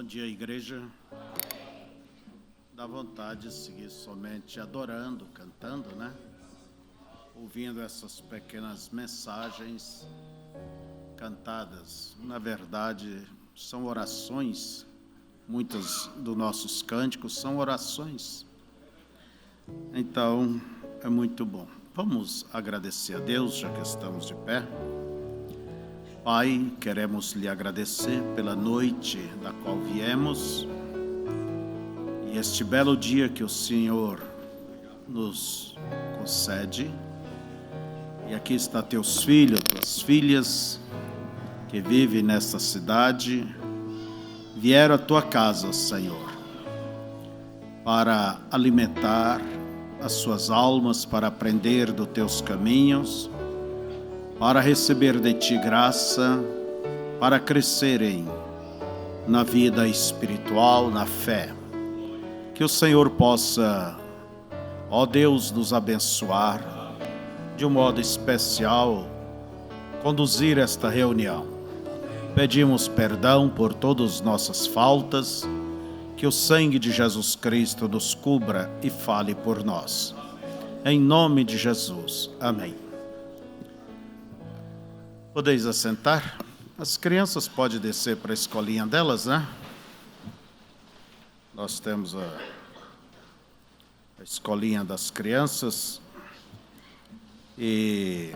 Bom dia, igreja. Dá vontade de seguir somente adorando, cantando, né? Ouvindo essas pequenas mensagens cantadas. Na verdade, são orações. Muitos dos nossos cânticos são orações. Então, é muito bom. Vamos agradecer a Deus, já que estamos de pé. Pai, queremos lhe agradecer pela noite da qual viemos e este belo dia que o Senhor nos concede. E aqui está teus filhos, tuas filhas que vivem nesta cidade, vieram à tua casa, Senhor, para alimentar as suas almas, para aprender dos teus caminhos, para receber de ti graça, para crescerem na vida espiritual, na fé. Que o Senhor possa, ó Deus, nos abençoar de um modo especial, conduzir esta reunião. Pedimos perdão por todas as nossas faltas, que o sangue de Jesus Cristo nos cubra e fale por nós. Em nome de Jesus. Amém. Podeis assentar? As crianças podem descer para a escolinha delas, né? Nós temos a escolinha das crianças. E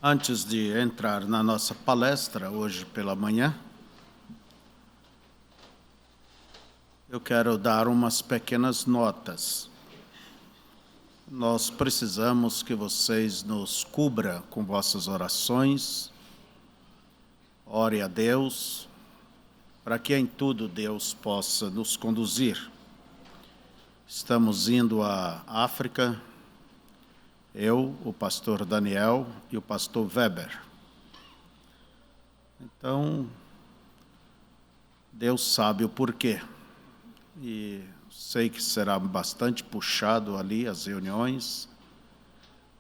antes de entrar na nossa palestra hoje pela manhã, eu quero dar umas pequenas notas. Nós precisamos que vocês nos cubram com vossas orações. Ore a Deus, para que em tudo Deus possa nos conduzir. Estamos indo à África, eu, o pastor Daniel e o pastor Weber. Então, Deus sabe o porquê. E sei que será bastante puxado ali as reuniões.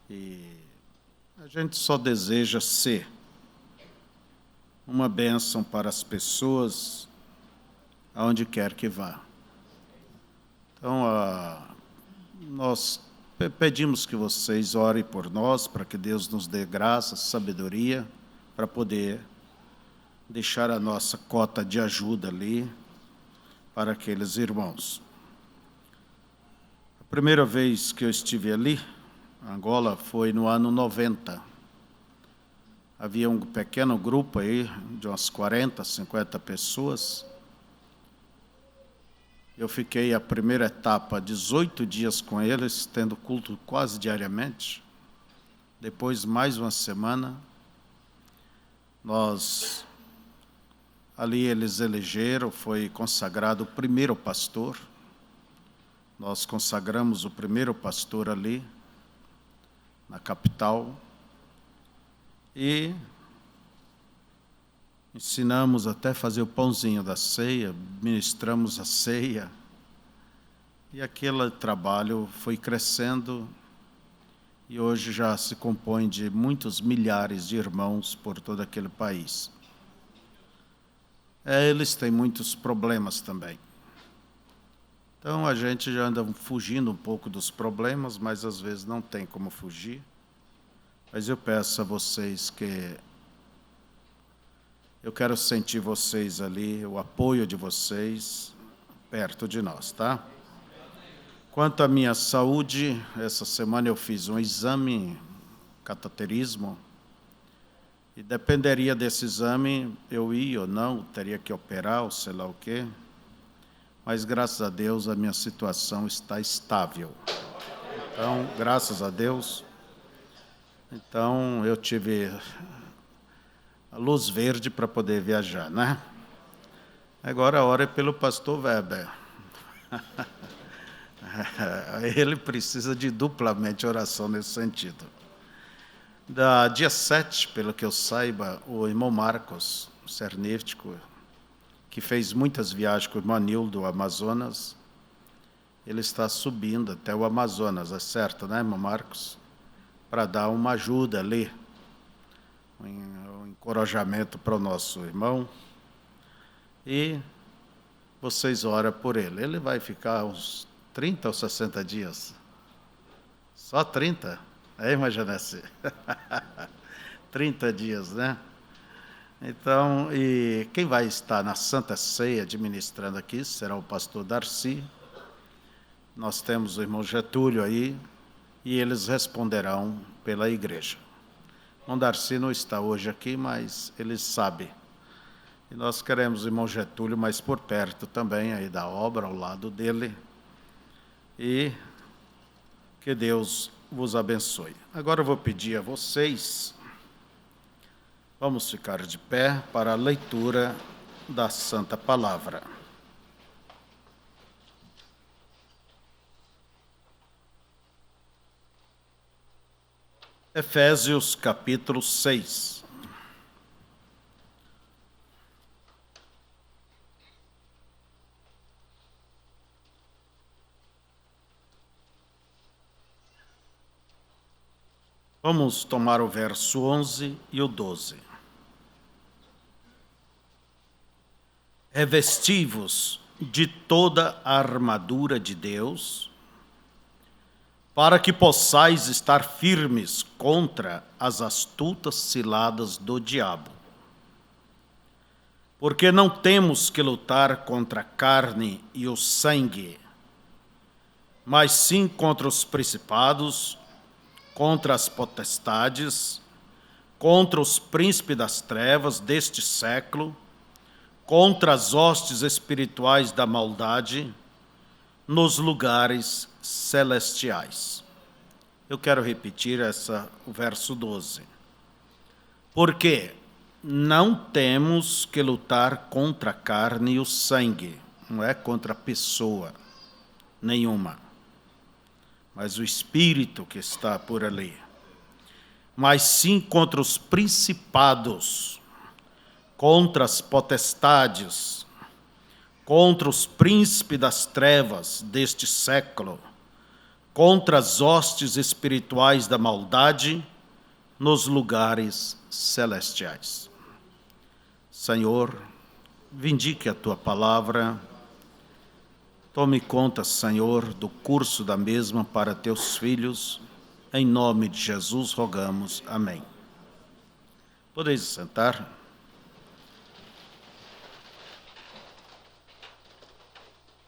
E a gente só deseja ser uma bênção para as pessoas aonde quer que vá. Então, nós pedimos que vocês orem por nós, para que Deus nos dê graça, sabedoria, para poder deixar a nossa cota de ajuda ali para aqueles irmãos. A primeira vez que eu estive ali, Angola, foi no ano 90. Havia um pequeno grupo aí, de umas 40, 50 pessoas. Eu fiquei a primeira etapa, 18 dias com eles, tendo culto quase diariamente. Depois, mais uma semana, ali eles elegeram, foi consagrado o primeiro pastor. Nós consagramos o primeiro pastor ali, na capital. E ensinamos até fazer o pãozinho da ceia, ministramos a ceia. E aquele trabalho foi crescendo e hoje já se compõe de muitos milhares de irmãos por todo aquele país. Eles têm muitos problemas também. Então a gente já anda fugindo um pouco dos problemas, mas às vezes não tem como fugir. Mas eu peço a vocês que eu quero sentir vocês ali, o apoio de vocês perto de nós, tá? Quanto à minha saúde, essa semana eu fiz um exame, cateterismo, e dependeria desse exame, eu ia ou não, teria que operar ou sei lá o quê. Mas graças a Deus a minha situação está estável. Então, graças a Deus, então eu tive a luz verde para poder viajar, né? Agora a hora é pelo pastor Weber. Ele precisa de duplamente oração nesse sentido. Dia 7, pelo que eu saiba, o irmão Marcos, cernístico, que fez muitas viagens com o irmão Nil do Amazonas, ele está subindo até o Amazonas, é certo, né, irmão Marcos? Para dar uma ajuda ali, um encorajamento para o nosso irmão. E vocês oram por ele. Ele vai ficar uns 30 ou 60 dias. Só 30? É, irmã Janesse? 30 dias, né? Então, e quem vai estar na Santa Ceia administrando aqui será o pastor Darcy. Nós temos o irmão Getúlio aí, e eles responderão pela igreja. O irmão Darcy não está hoje aqui, mas ele sabe. E nós queremos o irmão Getúlio mais por perto também, aí da obra, ao lado dele. E que Deus vos abençoe. Agora eu vou pedir a vocês, vamos ficar de pé para a leitura da Santa Palavra. Efésios capítulo 6. Vamos tomar o verso 11 e o 12. Revesti-vos de toda a armadura de Deus, para que possais estar firmes contra as astutas ciladas do diabo. Porque não temos que lutar contra a carne e o sangue, mas sim contra os principados, contra as potestades, contra os príncipes das trevas deste século, contra as hostes espirituais da maldade nos lugares celestiais. Eu quero repetir o verso 12. Porque não temos que lutar contra a carne e o sangue, não é contra a pessoa nenhuma, mas o espírito que está por ali, mas sim contra os principados, contra as potestades, contra os príncipes das trevas deste século, contra as hostes espirituais da maldade nos lugares celestiais. Senhor, vindique a tua palavra, tome conta, Senhor, do curso da mesma para teus filhos, em nome de Jesus rogamos. Amém. Podeis sentar.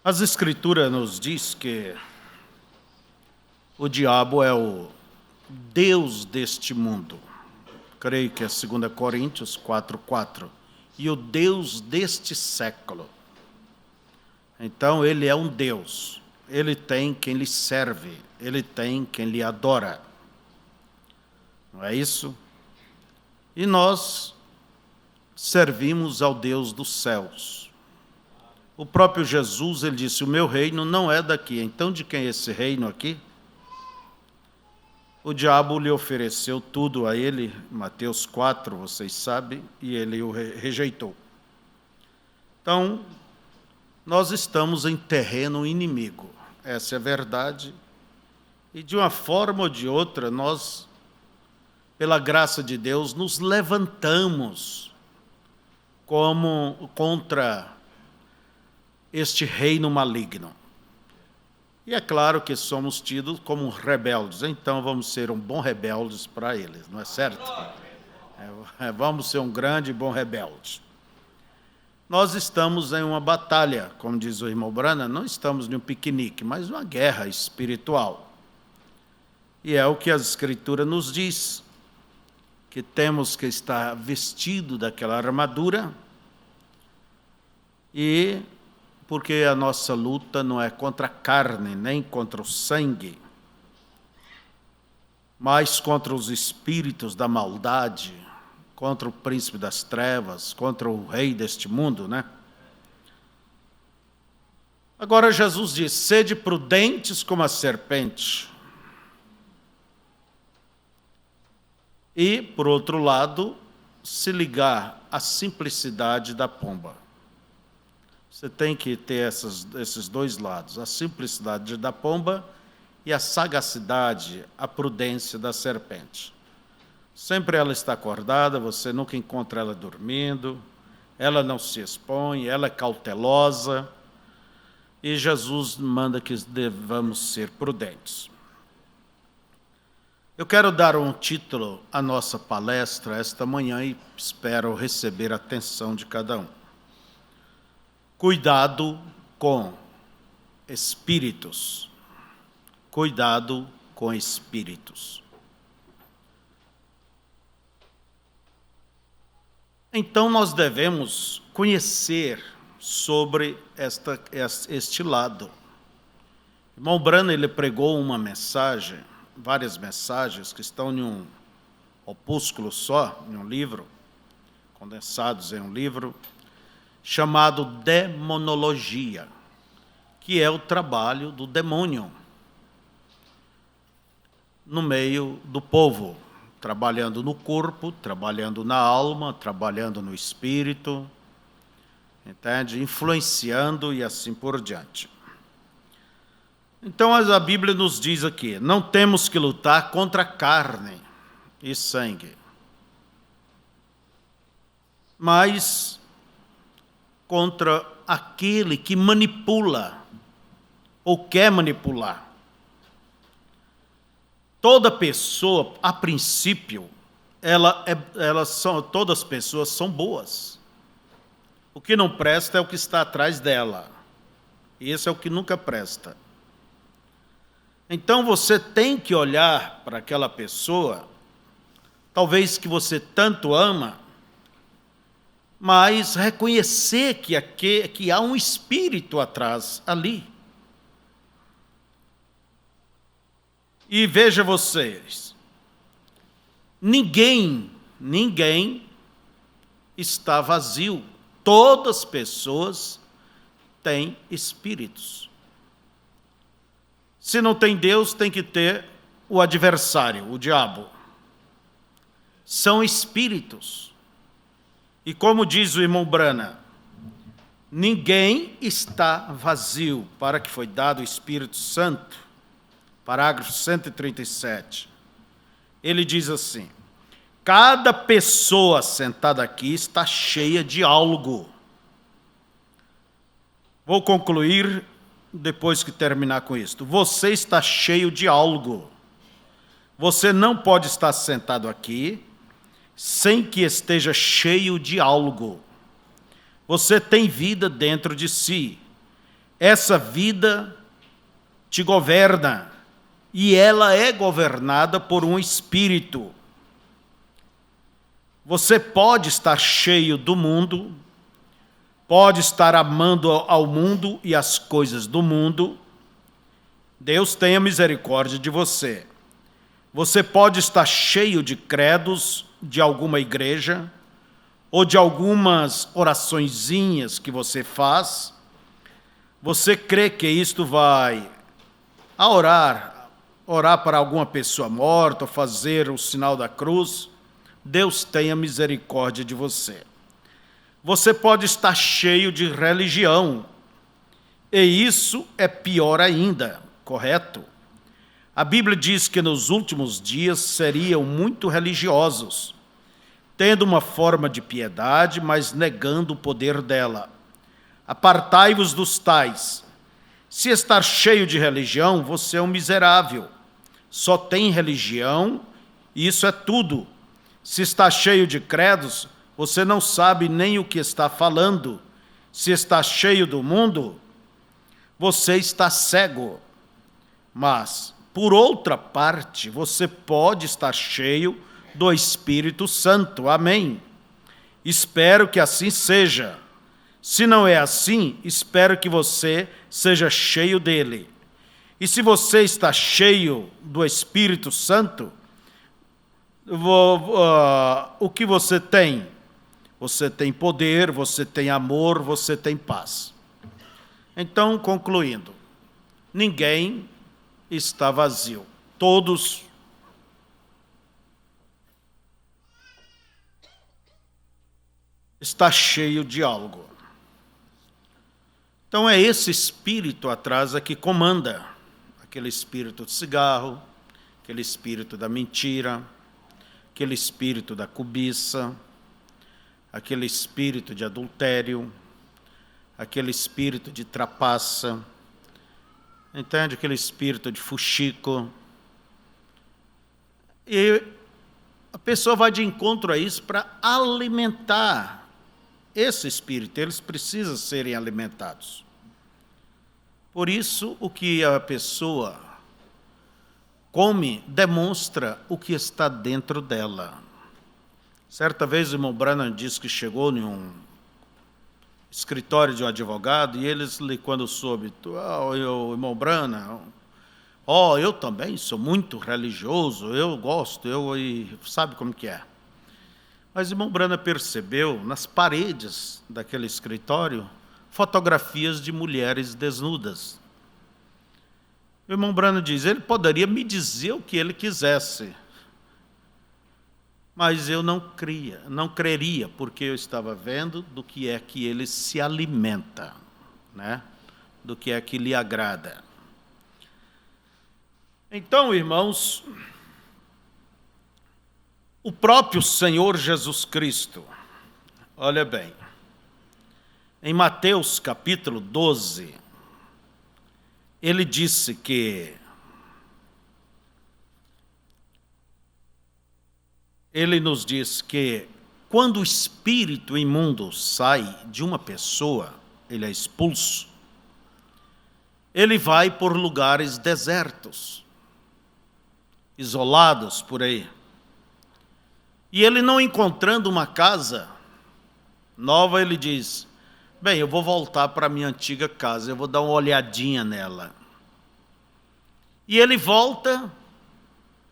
As Escrituras nos diz que o diabo é o Deus deste mundo. Creio que é 2 Coríntios 4:4. E o Deus deste século. Então, ele é um Deus. Ele tem quem lhe serve. Ele tem quem lhe adora. Não é isso? E nós servimos ao Deus dos céus. O próprio Jesus, ele disse, o meu reino não é daqui. Então, de quem é esse reino aqui? O diabo lhe ofereceu tudo a ele, Mateus 4, vocês sabem, e ele o rejeitou. Então, nós estamos em terreno inimigo, essa é a verdade. E de uma forma ou de outra, nós, pela graça de Deus, nos levantamos contra este reino maligno. E é claro que somos tidos como rebeldes, então vamos ser um bom rebeldes para eles, não é certo? Vamos ser um grande e bom rebelde. Nós estamos em uma batalha, como diz o irmão Brana, não estamos em um piquenique, mas uma guerra espiritual. E é o que a Escritura nos diz, que temos que estar vestido daquela armadura, e porque a nossa luta não é contra a carne, nem contra o sangue, mas contra os espíritos da maldade, contra o príncipe das trevas, contra o rei deste mundo, né? Agora Jesus diz, sede prudentes como a serpente. E, por outro lado, se ligar à simplicidade da pomba. Você tem que ter esses dois lados, a simplicidade da pomba e a sagacidade, a prudência da serpente. Sempre ela está acordada, você nunca encontra ela dormindo, ela não se expõe, ela é cautelosa, e Jesus manda que devamos ser prudentes. Eu quero dar um título à nossa palestra esta manhã e espero receber a atenção de cada um. Cuidado com espíritos. Cuidado com espíritos. Então nós devemos conhecer sobre este lado. O irmão Branham, ele pregou uma mensagem, várias mensagens que estão em um opúsculo só, em um livro, condensados em um livro, chamado Demonologia, que é o trabalho do demônio no meio do povo, trabalhando no corpo, trabalhando na alma, trabalhando no espírito, entende? Influenciando e assim por diante. Então a Bíblia nos diz aqui, não temos que lutar contra carne e sangue, mas contra aquele que manipula ou quer manipular. Toda pessoa, a princípio, todas as pessoas são boas. O que não presta é o que está atrás dela. E esse é o que nunca presta. Então você tem que olhar para aquela pessoa, talvez que você tanto ama, mas reconhecer que há um espírito atrás ali. E veja vocês, ninguém está vazio. Todas as pessoas têm espíritos. Se não tem Deus, tem que ter o adversário, o diabo. São espíritos. E como diz o irmão Branham, ninguém está vazio, para que foi dado o Espírito Santo. Parágrafo 137. Ele diz assim: cada pessoa sentada aqui está cheia de algo. Vou concluir depois que terminar com isto. Você está cheio de algo. Você não pode estar sentado aqui sem que esteja cheio de algo. Você tem vida dentro de si. Essa vida te governa. E ela é governada por um espírito. Você pode estar cheio do mundo, pode estar amando ao mundo e as coisas do mundo. Deus tenha misericórdia de você. Você pode estar cheio de credos de alguma igreja, ou de algumas oraçõezinhas que você faz. Você crê que isto vai orar para alguma pessoa morta, ou fazer o sinal da cruz, Deus tenha misericórdia de você. Você pode estar cheio de religião, e isso é pior ainda, correto? A Bíblia diz que nos últimos dias seriam muito religiosos, tendo uma forma de piedade, mas negando o poder dela. Apartai-vos dos tais. Se estar cheio de religião, você é um miserável. Só tem religião, e isso é tudo. Se está cheio de credos, você não sabe nem o que está falando. Se está cheio do mundo, você está cego. Mas, por outra parte, você pode estar cheio do Espírito Santo. Amém? Espero que assim seja. Se não é assim, espero que você seja cheio dele. E se você está cheio do Espírito Santo, o que você tem? Você tem poder, você tem amor, você tem paz. Então, concluindo, ninguém está vazio. Todos está cheio de algo. Então é esse espírito atrás que comanda. Aquele espírito de cigarro, aquele espírito da mentira, aquele espírito da cobiça, aquele espírito de adultério, aquele espírito de trapaça, entende? Aquele espírito de fuxico. E a pessoa vai de encontro a isso para alimentar esse espírito. Eles precisam serem alimentados. Por isso, o que a pessoa come demonstra o que está dentro dela. Certa vez o irmão Branham disse que chegou em um escritório de um advogado e eles, quando soube, o irmão Branham, eu também sou muito religioso, eu gosto, sabe como que é. Mas o irmão Branham percebeu nas paredes daquele escritório fotografias de mulheres desnudas. O irmão Branham diz, ele poderia me dizer o que ele quisesse, mas eu não creria, porque eu estava vendo do que é que ele se alimenta, né? Do que é que lhe agrada. Então, irmãos, o próprio Senhor Jesus Cristo, olha bem, em Mateus capítulo 12, ele disse que ele nos diz que quando o espírito imundo sai de uma pessoa, ele é expulso, ele vai por lugares desertos, isolados por aí. E ele não encontrando uma casa nova, ele diz, bem, eu vou voltar para a minha antiga casa, eu vou dar uma olhadinha nela. E ele volta,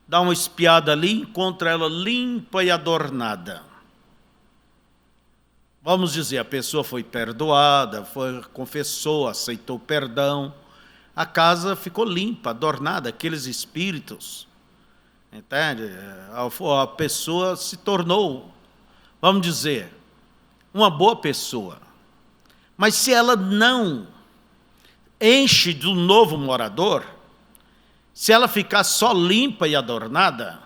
dá uma espiada ali, encontra ela limpa e adornada. Vamos dizer, a pessoa foi perdoada, confessou, aceitou perdão. A casa ficou limpa, adornada, aqueles espíritos, entende? A pessoa se tornou, vamos dizer, uma boa pessoa. Mas se ela não enche de um novo morador, se ela ficar só limpa e adornada,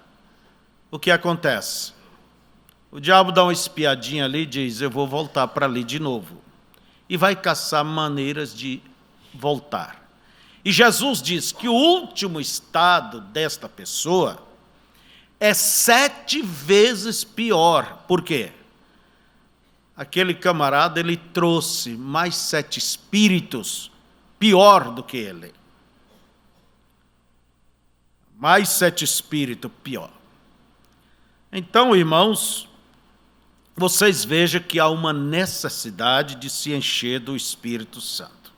o que acontece? O diabo dá uma espiadinha ali e diz, eu vou voltar para ali de novo. E vai caçar maneiras de voltar. E Jesus diz que o último estado desta pessoa é 7 vezes pior. Por quê? Aquele camarada, ele trouxe mais 7 espíritos pior do que ele. Mais 7 espíritos pior. Então, irmãos, vocês vejam que há uma necessidade de se encher do Espírito Santo.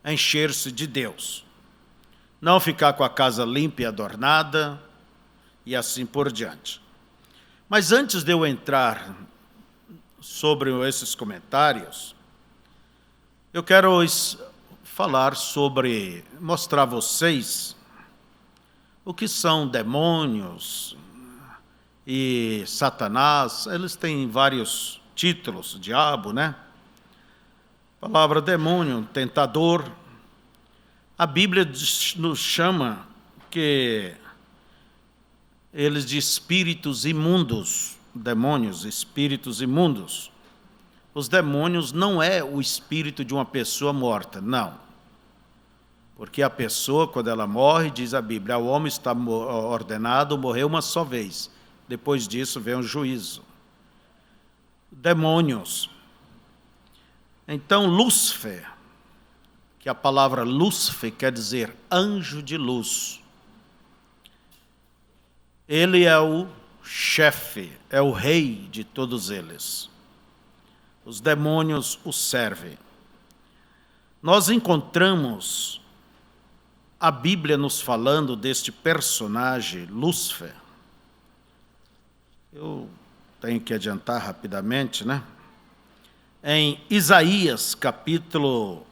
Encher-se de Deus. Não ficar com a casa limpa e adornada, e assim por diante. Mas antes de eu entrar sobre esses comentários, eu quero falar sobre, mostrar a vocês o que são demônios e Satanás. Eles têm vários títulos, diabo, né? A palavra demônio, tentador. A Bíblia nos chama que eles de espíritos imundos, demônios, espíritos imundos. Os demônios não é o espírito de uma pessoa morta, não. Porque a pessoa, quando ela morre, diz a Bíblia, o homem está ordenado morrer uma só vez. Depois disso vem o juízo. Demônios. Então, Lúcifer, que a palavra Lúcifer quer dizer anjo de luz. Ele é o chefe, é o rei de todos eles. Os demônios o servem. Nós encontramos a Bíblia nos falando deste personagem, Lúcifer. Eu tenho que adiantar rapidamente, né? Em Isaías, capítulo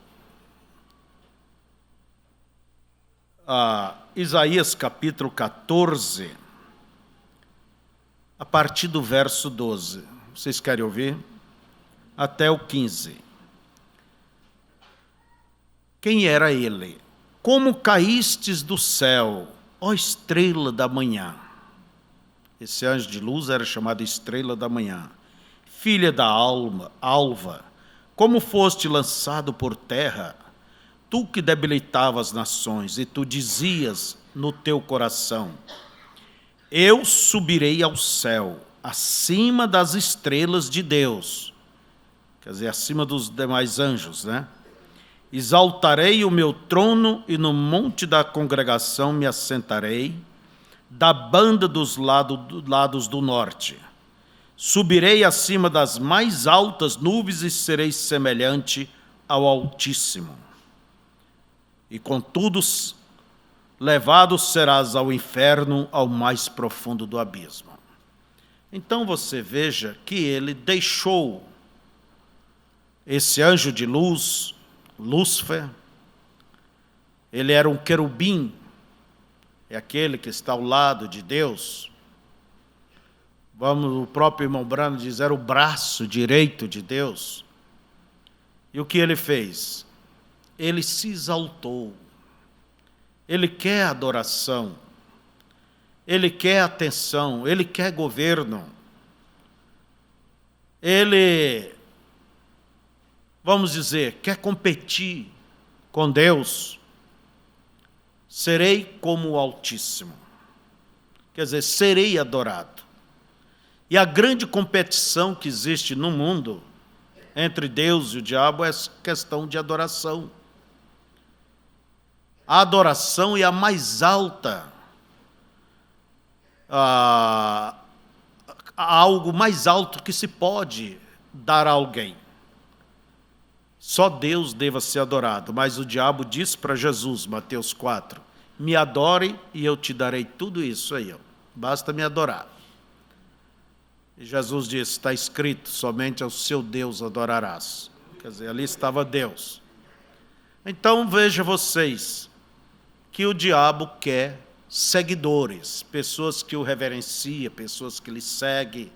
14, a partir do verso 12. Vocês querem ouvir? Até o 15. Quem era ele? Como caístes do céu, ó estrela da manhã. Esse anjo de luz era chamado Estrela da Manhã. Filha da alva, como foste lançado por terra, tu que debilitavas as nações, e tu dizias no teu coração: eu subirei ao céu, acima das estrelas de Deus. Quer dizer, acima dos demais anjos, né? Exaltarei o meu trono e no monte da congregação me assentarei, da banda dos lados do norte. Subirei acima das mais altas nuvens e serei semelhante ao Altíssimo. E contudo, levado serás ao inferno, ao mais profundo do abismo. Então você veja que ele deixou esse anjo de luz, Lúcifer. Ele era um querubim, é aquele que está ao lado de Deus. O próprio irmão Brano diz, era o braço direito de Deus. E o que ele fez? Ele se exaltou. Ele quer adoração. Ele quer atenção. Ele quer governo. Ele, vamos dizer, quer competir com Deus. Serei como o Altíssimo. Quer dizer, serei adorado. E a grande competição que existe no mundo entre Deus e o diabo é essa questão de adoração. A adoração é a mais alta, algo mais alto que se pode dar a alguém. Só Deus deva ser adorado, mas o diabo disse para Jesus, Mateus 4, me adore e eu te darei tudo isso aí, basta me adorar. E Jesus disse, está escrito, somente ao seu Deus adorarás. Quer dizer, ali estava Deus. Então veja vocês, que o diabo quer seguidores, pessoas que o reverenciam, pessoas que lhe seguem.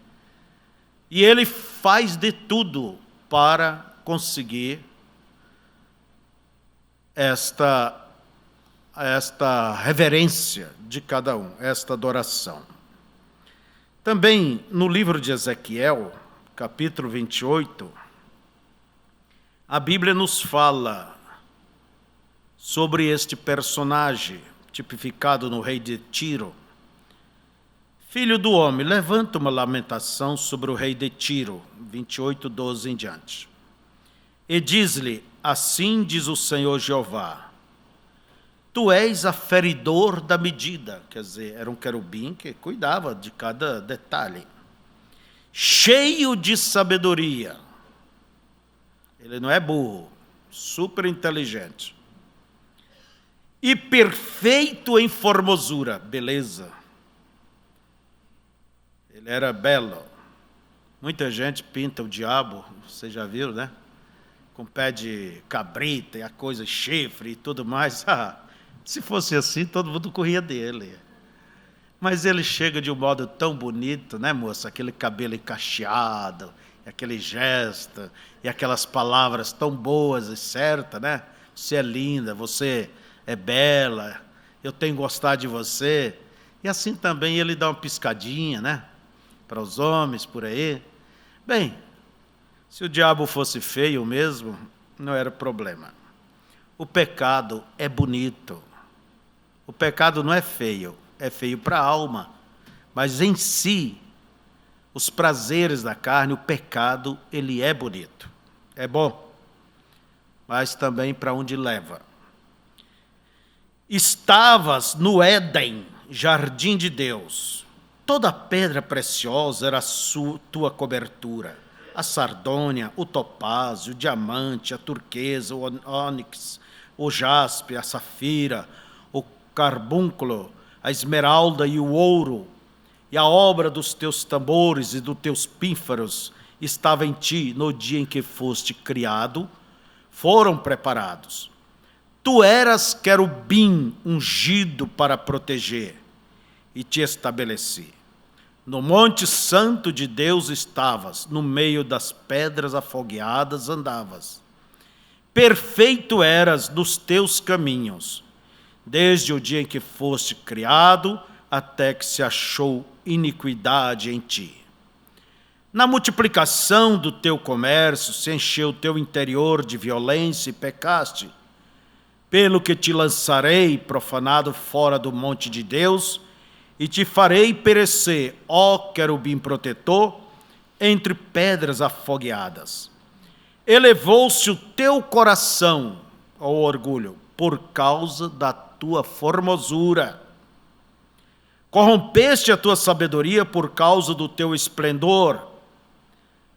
E ele faz de tudo para conseguir esta reverência de cada um, esta adoração. Também no livro de Ezequiel, capítulo 28, a Bíblia nos fala sobre este personagem, tipificado no rei de Tiro. Filho do homem, levanta uma lamentação sobre o rei de Tiro, 28, 12 em diante. E diz-lhe, assim diz o Senhor Jeová, tu és aferidor da medida, quer dizer, era um querubim que cuidava de cada detalhe. Cheio de sabedoria. Ele não é burro, super inteligente. E perfeito em formosura, beleza. Ele era belo. Muita gente pinta o diabo, vocês já viram, né? Com pé de cabrita e a coisa, chifre e tudo mais. Se fosse assim, todo mundo corria dele. Mas ele chega de um modo tão bonito, né, moça? Aquele cabelo encaixeado, aquele gesto, e aquelas palavras tão boas e certas, né? Você é linda, você é bela, eu tenho gostado de você. E assim também ele dá uma piscadinha, né? Para os homens por aí. Bem, se o diabo fosse feio mesmo, não era problema. O pecado é bonito. O pecado não é feio para a alma, mas em si, os prazeres da carne, o pecado, ele é bonito, é bom, mas também para onde leva. Estavas no Éden, jardim de Deus, toda pedra preciosa era a tua cobertura, a sardônia, o topázio, o diamante, a turquesa, o ônix, o jaspe, a safira, carbúnculo, a esmeralda e o ouro, e a obra dos teus tambores e dos teus pífaros estava em ti no dia em que foste criado, foram preparados. Tu eras querubim ungido para proteger, e te estabeleci. No monte santo de Deus estavas, no meio das pedras afogueadas andavas. Perfeito eras nos teus caminhos, desde o dia em que foste criado, até que se achou iniquidade em ti. Na multiplicação do teu comércio se encheu o teu interior de violência e pecaste. Pelo que te lançarei, profanado, fora do monte de Deus, e te farei perecer, ó querubim protetor, entre pedras afogueadas. Elevou-se o teu coração, ó orgulho, por causa da tua formosura. Corrompeste a tua sabedoria por causa do teu esplendor.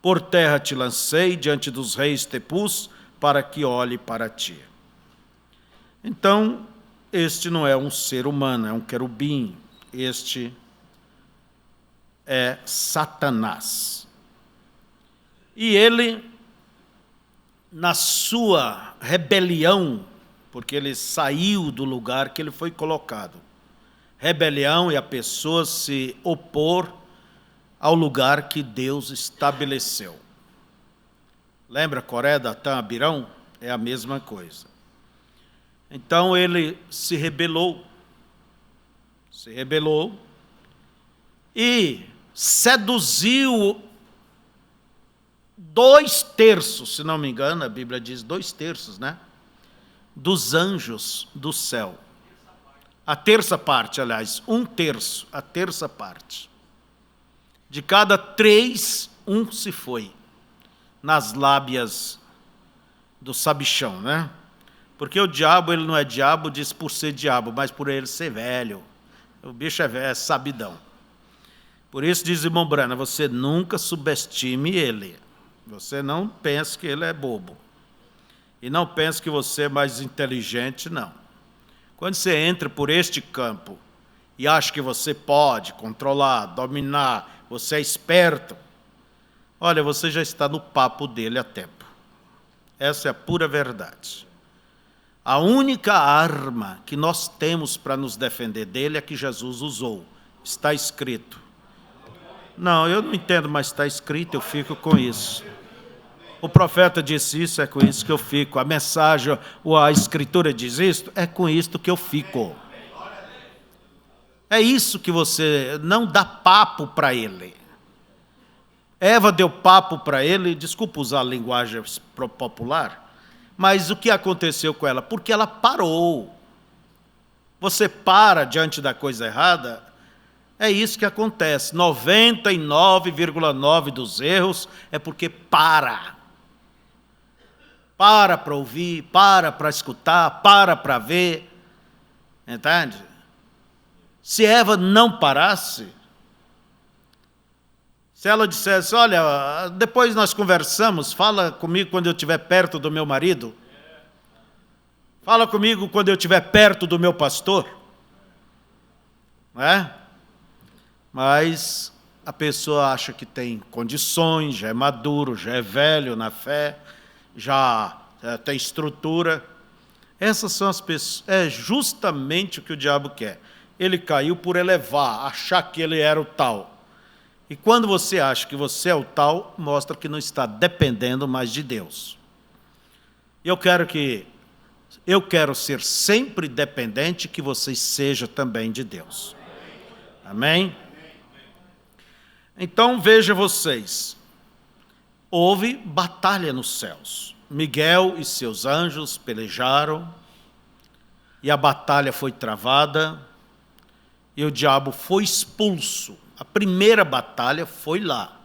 Por terra te lancei diante dos reis te pus, para que olhe para ti. Então, este não é um ser humano, é um querubim. Este é Satanás. E ele, na sua rebelião, porque ele saiu do lugar que ele foi colocado. Rebelião é a pessoa se opor ao lugar que Deus estabeleceu. Lembra Coré, Datã, Abirão? É a mesma coisa. Então ele se rebelou e seduziu 2/3, se não me engano, a Bíblia diz 2/3, né? Dos anjos do céu. A terça parte, aliás, 1/3, a terça parte. De cada 3, 1 se foi. Nas lábias do sabichão, né? Porque o diabo, ele não é diabo, diz por ser diabo, mas por ele ser velho. O bicho é velho, é sabidão. Por isso diz irmão Brana, você nunca subestime ele. Você não pense que ele é bobo. E não pense que você é mais inteligente, não. Quando você entra por este campo e acha que você pode controlar, dominar, você é esperto, olha, você já está no papo dele há tempo. Essa é a pura verdade. A única arma que nós temos para nos defender dele é que Jesus usou. Está escrito. Não, eu não entendo, mas está escrito, eu fico com isso. O profeta disse isso, é com isso que eu fico. A mensagem, ou a escritura diz isto, é com isto que eu fico. É isso que você não dá papo para ele. Eva deu papo para ele, desculpa usar a linguagem popular, mas o que aconteceu com ela? Porque ela parou. Você para diante da coisa errada, é isso que acontece. 99,9% dos erros é porque para ouvir, para escutar, para ver. Entende? Se Eva não parasse, se ela dissesse, olha, depois nós conversamos, fala comigo quando eu estiver perto do meu marido, fala comigo quando eu estiver perto do meu pastor, não é? Mas a pessoa acha que tem condições, já é maduro, já é velho na fé, já tem estrutura. Essas são as pessoas, é justamente o que o diabo quer. Ele caiu por elevar, achar que ele era o tal. E quando você acha que você é o tal, mostra que não está dependendo mais de Deus. Eu quero ser sempre dependente, que você seja também de Deus. Amém? Então veja vocês, houve batalha nos céus. Miguel e seus anjos pelejaram, e a batalha foi travada, e o diabo foi expulso. A primeira batalha foi lá.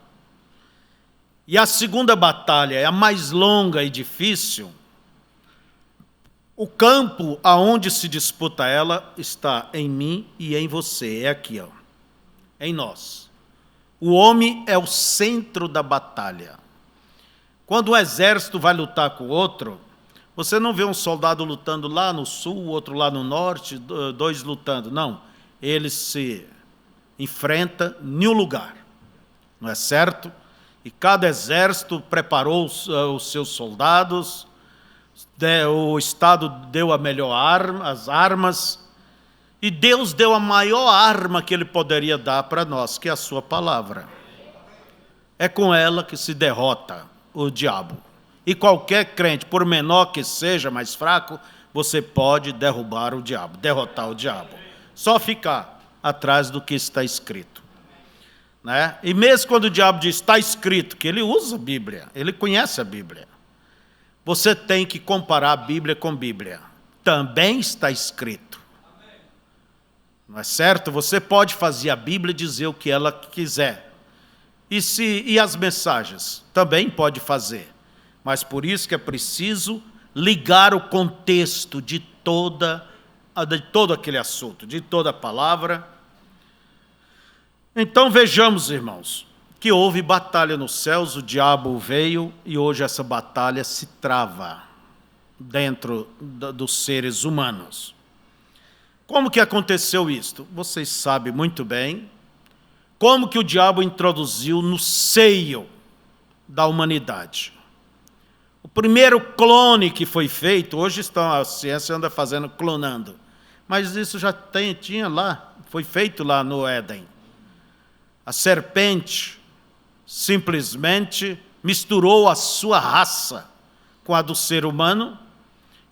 E a segunda batalha é a mais longa e difícil. O campo aonde se disputa ela está em mim e em você. É aqui, ó, em nós. O homem é o centro da batalha. Quando um exército vai lutar com o outro, você não vê um soldado lutando lá no sul, outro lá no norte, 2 lutando. Não, eles se enfrentam em um lugar, não é certo? E cada exército preparou os seus soldados, o Estado deu a melhor arma, as armas, e Deus deu a maior arma que Ele poderia dar para nós, que é a sua palavra. É com ela que se derrota o diabo. E qualquer crente, por menor que seja, mais fraco, você pode derrubar o diabo, derrotar o diabo. Só ficar atrás do que está escrito. Né? E mesmo quando o diabo diz está escrito, que ele usa a Bíblia, ele conhece a Bíblia. Você tem que comparar a Bíblia com a Bíblia. Também está escrito. Não é certo? Você pode fazer a Bíblia dizer o que ela quiser. E as mensagens? Também pode fazer. Mas por isso que é preciso ligar o contexto de todo aquele assunto, de toda a palavra. Então vejamos, irmãos, que houve batalha nos céus, o diabo veio e hoje essa batalha se trava dentro dos seres humanos. Como que aconteceu isto? Vocês sabem muito bem como que o diabo introduziu no seio da humanidade. O primeiro clone que foi feito, hoje a ciência anda fazendo clonando, mas isso já tinha lá, foi feito lá no Éden. A serpente simplesmente misturou a sua raça com a do ser humano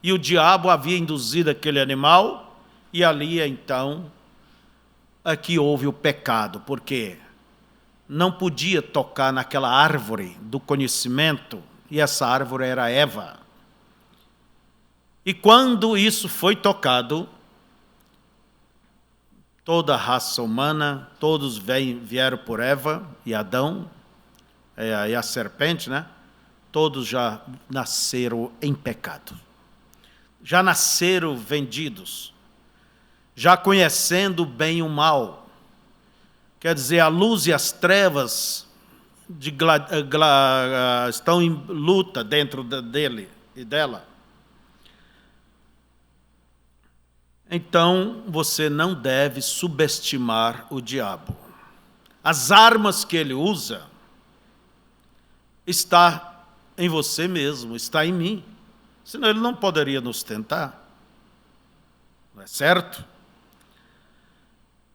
e o diabo havia induzido aquele animal e ali então aqui houve o pecado, porque não podia tocar naquela árvore do conhecimento e essa árvore era Eva. E quando isso foi tocado, toda a raça humana, todos vieram por Eva e Adão, e a serpente, né? Todos já nasceram em pecado. Já nasceram vendidos, já conhecendo o bem e o mal. Quer dizer, a luz e as trevas estão em luta dentro dele e dela. Então, você não deve subestimar o diabo. As armas que ele usa está em você mesmo, está em mim. Senão ele não poderia nos tentar. Não é certo?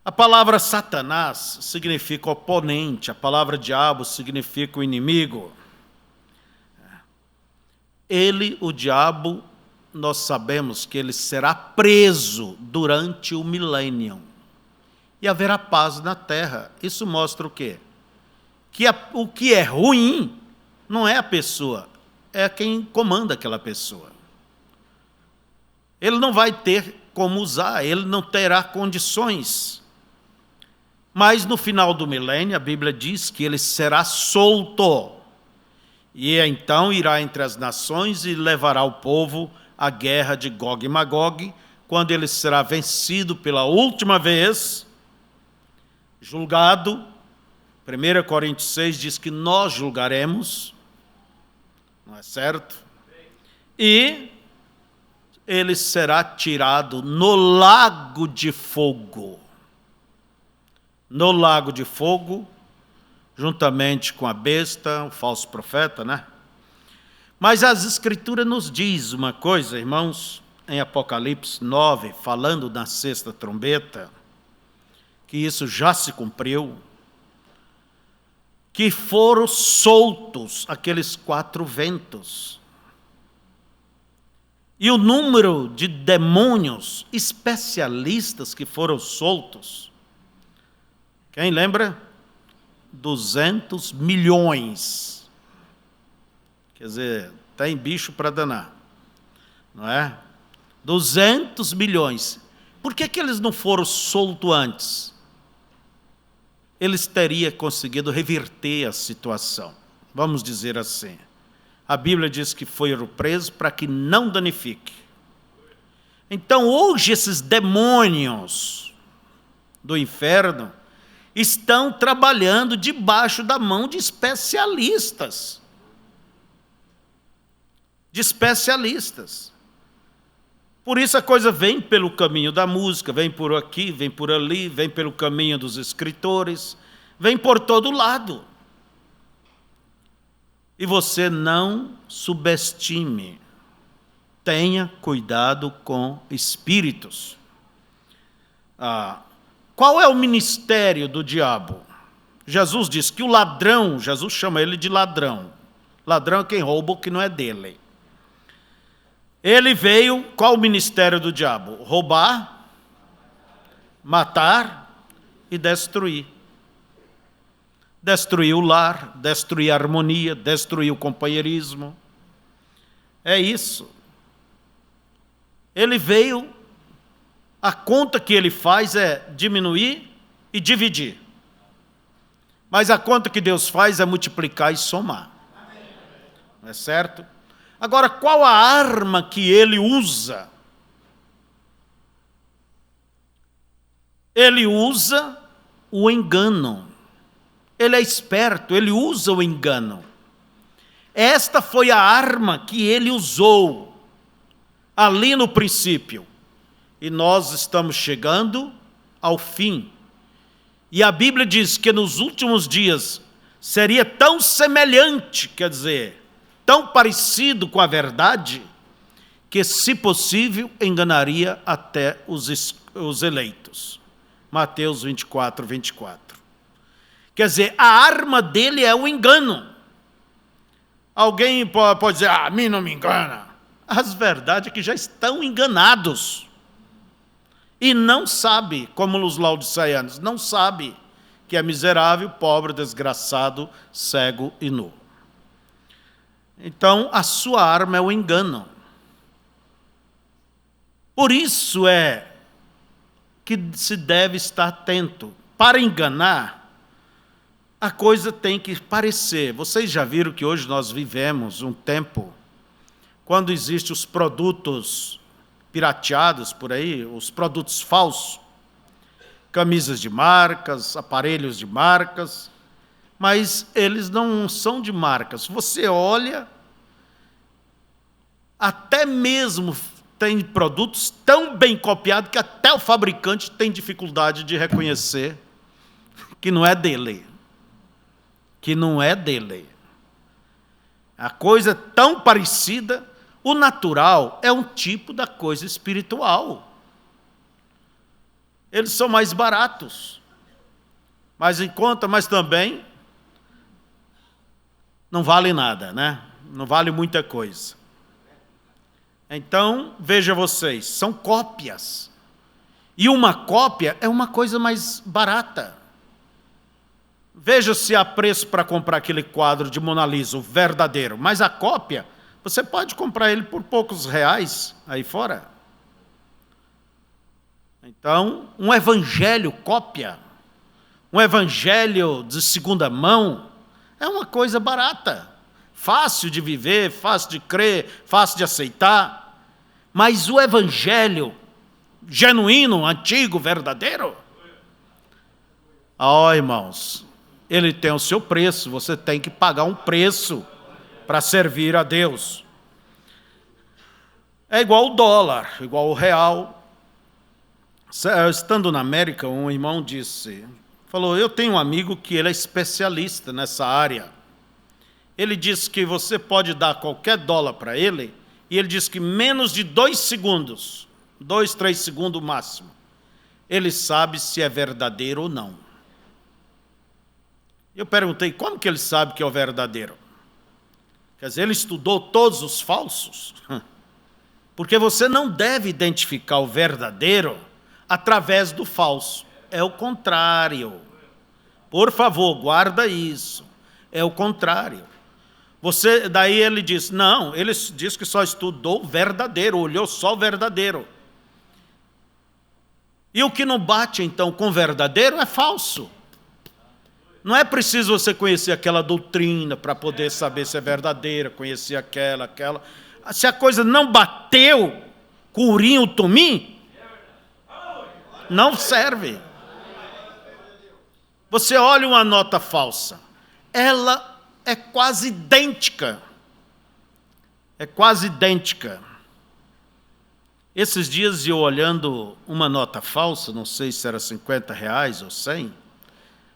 A palavra Satanás significa oponente, a palavra diabo significa o inimigo. Ele, o diabo, nós sabemos que ele será preso durante o milênio. E haverá paz na terra. Isso mostra o quê? Que o que é ruim não é a pessoa, é quem comanda aquela pessoa. Ele não vai ter como usar, ele não terá condições. Mas no final do milênio, a Bíblia diz que ele será solto. E então irá entre as nações e levará o povo à guerra de Gog e Magog, quando ele será vencido pela última vez, julgado. 1 Coríntios 6 diz que nós julgaremos, não é certo? E ele será tirado no lago de fogo. No lago de fogo, juntamente com a besta, o falso profeta, né? Mas as Escrituras nos diz uma coisa, irmãos, em Apocalipse 9, falando da sexta trombeta, que isso já se cumpriu, que foram soltos aqueles 4 ventos. E o número de demônios especialistas que foram soltos, quem lembra? 200 milhões. Quer dizer, tem bicho para danar, não é? 200 milhões. Por que eles não foram soltos antes? Eles teriam conseguido reverter a situação, vamos dizer assim. A Bíblia diz que foram presos para que não danifique. Então, hoje, esses demônios do inferno estão trabalhando debaixo da mão de especialistas. De especialistas. Por isso a coisa vem pelo caminho da música, vem por aqui, vem por ali, vem pelo caminho dos escritores, vem por todo lado. E você não subestime. Tenha cuidado com espíritos. Qual é o ministério do diabo? Jesus diz que o ladrão, Jesus chama ele de ladrão. Ladrão é quem rouba o que não é dele. Ele veio, qual o ministério do diabo? Roubar, matar e destruir. Destruir o lar, destruir a harmonia, destruir o companheirismo. É isso. Ele veio, a conta que ele faz é diminuir e dividir. Mas a conta que Deus faz é multiplicar e somar. Não é certo? Agora, qual a arma que ele usa? Ele usa o engano. Ele é esperto, ele usa o engano. Esta foi a arma que ele usou ali no princípio. E nós estamos chegando ao fim. E a Bíblia diz que nos últimos dias seria tão semelhante, quer dizer, tão parecido com a verdade, que, se possível, enganaria até os eleitos. Mateus 24, 24. Quer dizer, a arma dele é o engano. Alguém pode dizer, a mim não me engana. As verdades é que já estão enganados. E não sabe, como os laodiceanos, não sabe que é miserável, pobre, desgraçado, cego e nu. Então, a sua arma é o engano. Por isso é que se deve estar atento. Para enganar, a coisa tem que parecer. Vocês já viram que hoje nós vivemos um tempo quando existem os produtos pirateados por aí, os produtos falsos, camisas de marcas, aparelhos de marcas, mas eles não são de marcas. Você olha, até mesmo tem produtos tão bem copiados que até o fabricante tem dificuldade de reconhecer que não é dele. Que não é dele. A coisa tão parecida, o natural é um tipo da coisa espiritual. Eles são mais baratos, mais em conta, mas também não vale nada, né? Não vale muita coisa. Então, veja vocês, são cópias. E uma cópia é uma coisa mais barata. Veja se há preço para comprar aquele quadro de Mona Lisa, o verdadeiro. Mas a cópia, você pode comprar ele por poucos reais aí fora. Então, um evangelho cópia, um evangelho de segunda mão, é uma coisa barata. Fácil de viver, fácil de crer, fácil de aceitar. Mas o evangelho genuíno, antigo, verdadeiro, irmãos, ele tem o seu preço, você tem que pagar um preço para servir a Deus. É igual o dólar, igual o real. Estando na América, um irmão falou, eu tenho um amigo que ele é especialista nessa área. Ele disse que você pode dar qualquer dólar para ele, e ele disse que menos de 2 segundos, 2, 3 segundos máximo, ele sabe se é verdadeiro ou não. Eu perguntei, como que ele sabe que é o verdadeiro? Quer dizer, ele estudou todos os falsos? Porque você não deve identificar o verdadeiro através do falso. É o contrário. Por favor, guarda isso. É o contrário. Daí ele diz, não, ele diz que só estudou o verdadeiro, olhou só o verdadeiro. E o que não bate, então, com o verdadeiro é falso. Não é preciso você conhecer aquela doutrina para poder saber se é verdadeira, conhecer aquela. Se a coisa não bateu com o urim, o tumim, não serve. Você olha uma nota falsa, ela é quase idêntica. É quase idêntica. Esses dias eu olhando uma nota falsa, não sei se era R$50 ou 100,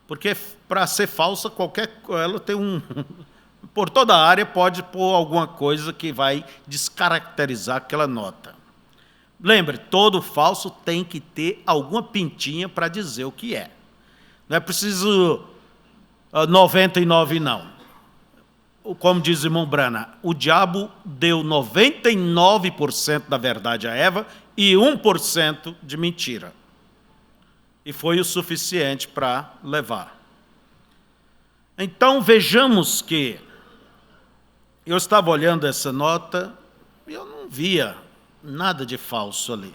porque para ser falsa, ela tem por toda a área pode pôr alguma coisa que vai descaracterizar aquela nota. Lembre, todo falso tem que ter alguma pintinha para dizer o que é. Não é preciso 99 não. Como diz o irmão Brana, o diabo deu 99% da verdade a Eva e 1% de mentira. E foi o suficiente para levar. Então vejamos que eu estava olhando essa nota e eu não via nada de falso ali.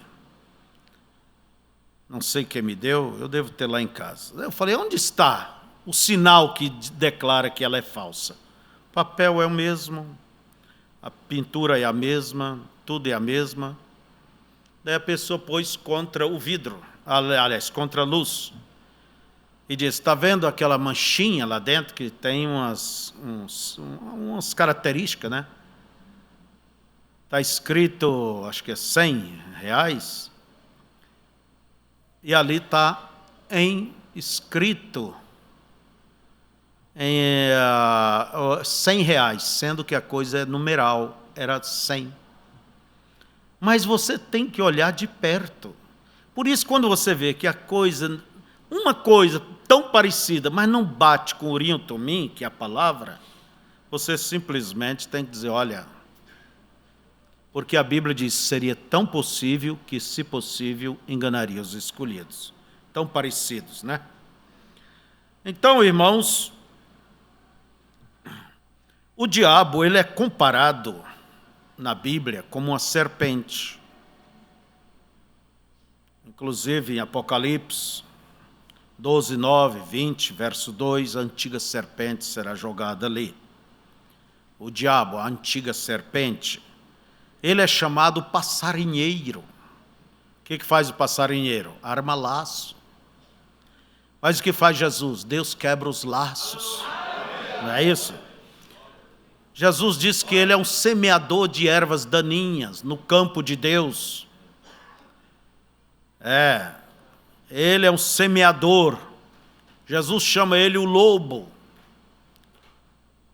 Não sei quem me deu, eu devo ter lá em casa. Eu falei, onde está o sinal que declara que ela é falsa? O papel é o mesmo, a pintura é a mesma, tudo é a mesma. Daí a pessoa pôs contra o vidro, aliás, contra a luz. E disse, está vendo aquela manchinha lá dentro que tem umas características, né? Está escrito, acho que é R$100. E ali está escrito em R$100, sendo que a coisa é numeral, era 100. Mas você tem que olhar de perto. Por isso, quando você vê que uma coisa tão parecida, mas não bate com Urim Tumim, que é a palavra, você simplesmente tem que dizer, olha, porque a Bíblia diz que seria tão possível que, se possível, enganaria os escolhidos. Tão parecidos, né? Então, irmãos, o diabo, ele é comparado na Bíblia como uma serpente. Inclusive em Apocalipse 12, 9, 20, verso 2, a antiga serpente será jogada ali. O diabo, a antiga serpente, ele é chamado passarinheiro. O que faz o passarinheiro? Arma laço. Mas o que faz Jesus? Deus quebra os laços. Não é isso? Jesus disse que ele é um semeador de ervas daninhas no campo de Deus. Ele é um semeador. Jesus chama ele o lobo.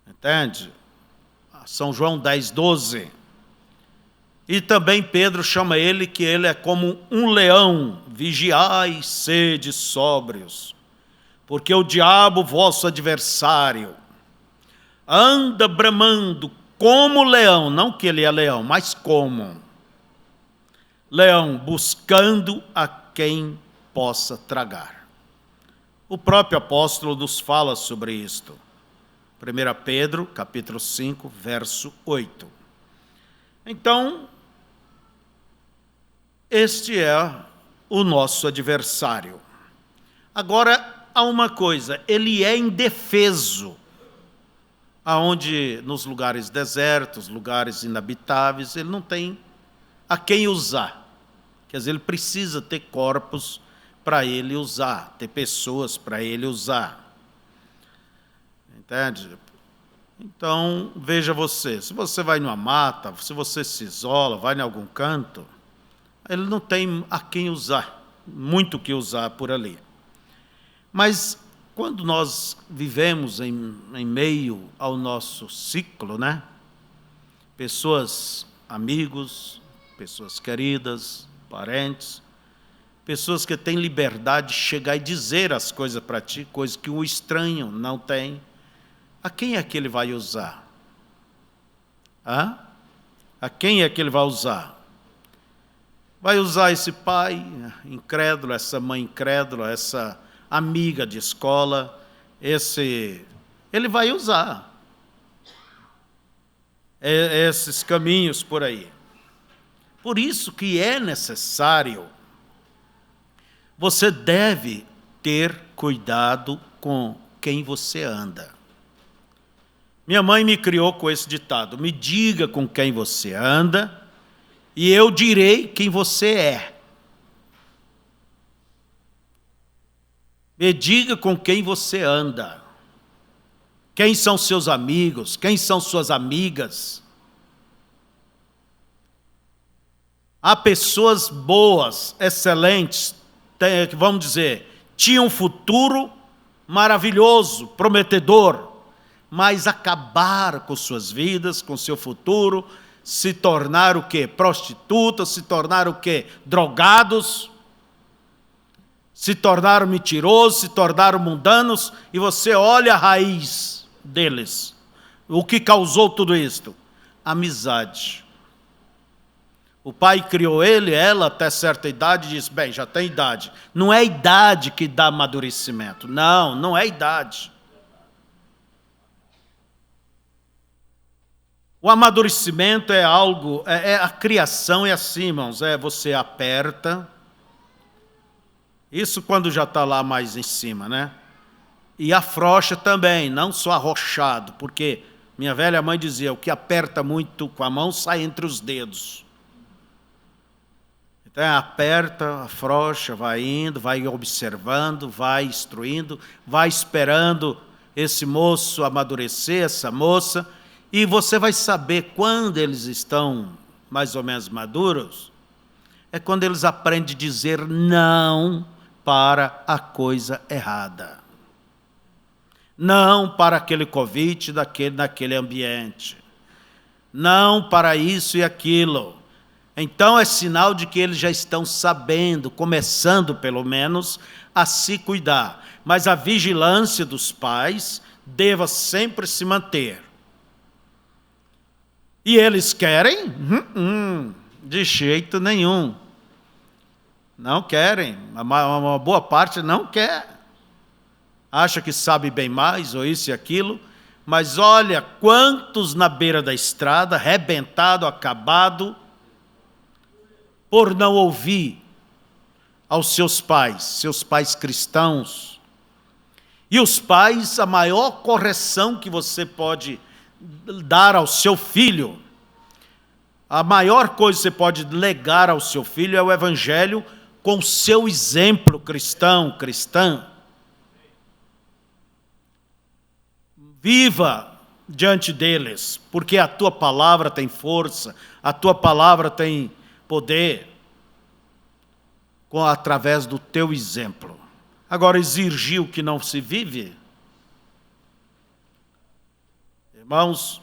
Entende? São João 10, 12. E também Pedro chama ele que ele é como um leão, vigiai e sede sóbrios, porque o diabo, vosso adversário, anda bramando como leão, não que ele é leão, mas como leão, buscando a quem possa tragar. O próprio apóstolo nos fala sobre isto. 1 Pedro, capítulo 5, verso 8. Então, este é o nosso adversário. Agora, há uma coisa, ele é indefeso, aonde nos lugares desertos, lugares inabitáveis, ele não tem a quem usar. Quer dizer, ele precisa ter corpos para ele usar, ter pessoas para ele usar. Entende? Então, veja você, se você vai numa mata, se você se isola, vai em algum canto, ele não tem a quem usar, muito o que usar por ali. Mas quando nós vivemos em meio ao nosso ciclo, né? Pessoas, amigos, pessoas queridas, parentes, pessoas que têm liberdade de chegar e dizer as coisas para ti, coisas que o estranho não tem. A quem é que ele vai usar? A quem é que ele vai usar? Vai usar esse pai incrédulo, essa mãe incrédula, essa amiga de escola, ele vai usar esses caminhos por aí. Por isso que é necessário, você deve ter cuidado com quem você anda. Minha mãe me criou com esse ditado, me diga com quem você anda e eu direi quem você é. Me diga com quem você anda. Quem são seus amigos? Quem são suas amigas? Há pessoas boas, excelentes, vamos dizer, tinham um futuro maravilhoso, prometedor, mas acabaram com suas vidas, com seu futuro, se tornaram o quê? Prostitutas, se tornaram o quê? Drogados, se tornaram mentirosos, se tornaram mundanos, e você olha a raiz deles. O que causou tudo isto? Amizade. O pai criou ele, ela, até certa idade, e disse, bem, já tem idade. Não é a idade que dá amadurecimento. Não, não é a idade. O amadurecimento é algo, a criação é assim, irmãos, você aperta, isso quando já está lá mais em cima, né? E afrouxa também, não só arrochado, porque minha velha mãe dizia, o que aperta muito com a mão sai entre os dedos. Então aperta, afrouxa, vai indo, vai observando, vai instruindo, vai esperando esse moço amadurecer, essa moça, e você vai saber quando eles estão mais ou menos maduros, é quando eles aprendem a dizer não para a coisa errada. Não para aquele convite naquele ambiente. Não para isso e aquilo. Então é sinal de que eles já estão sabendo, começando pelo menos, a se cuidar. Mas a vigilância dos pais deva sempre se manter. E eles querem? De jeito nenhum. Não querem. Uma boa parte não quer. Acha que sabe bem mais, ou isso e aquilo. Mas olha quantos na beira da estrada, arrebentado, acabado, por não ouvir aos seus pais cristãos. E os pais, a maior correção que você pode dar ao seu filho, a maior coisa que você pode legar ao seu filho é o Evangelho com o seu exemplo cristão, cristã. Viva diante deles, porque a tua palavra tem força, a tua palavra tem poder, através do teu exemplo. Agora, exigir o que não se vive, irmãos,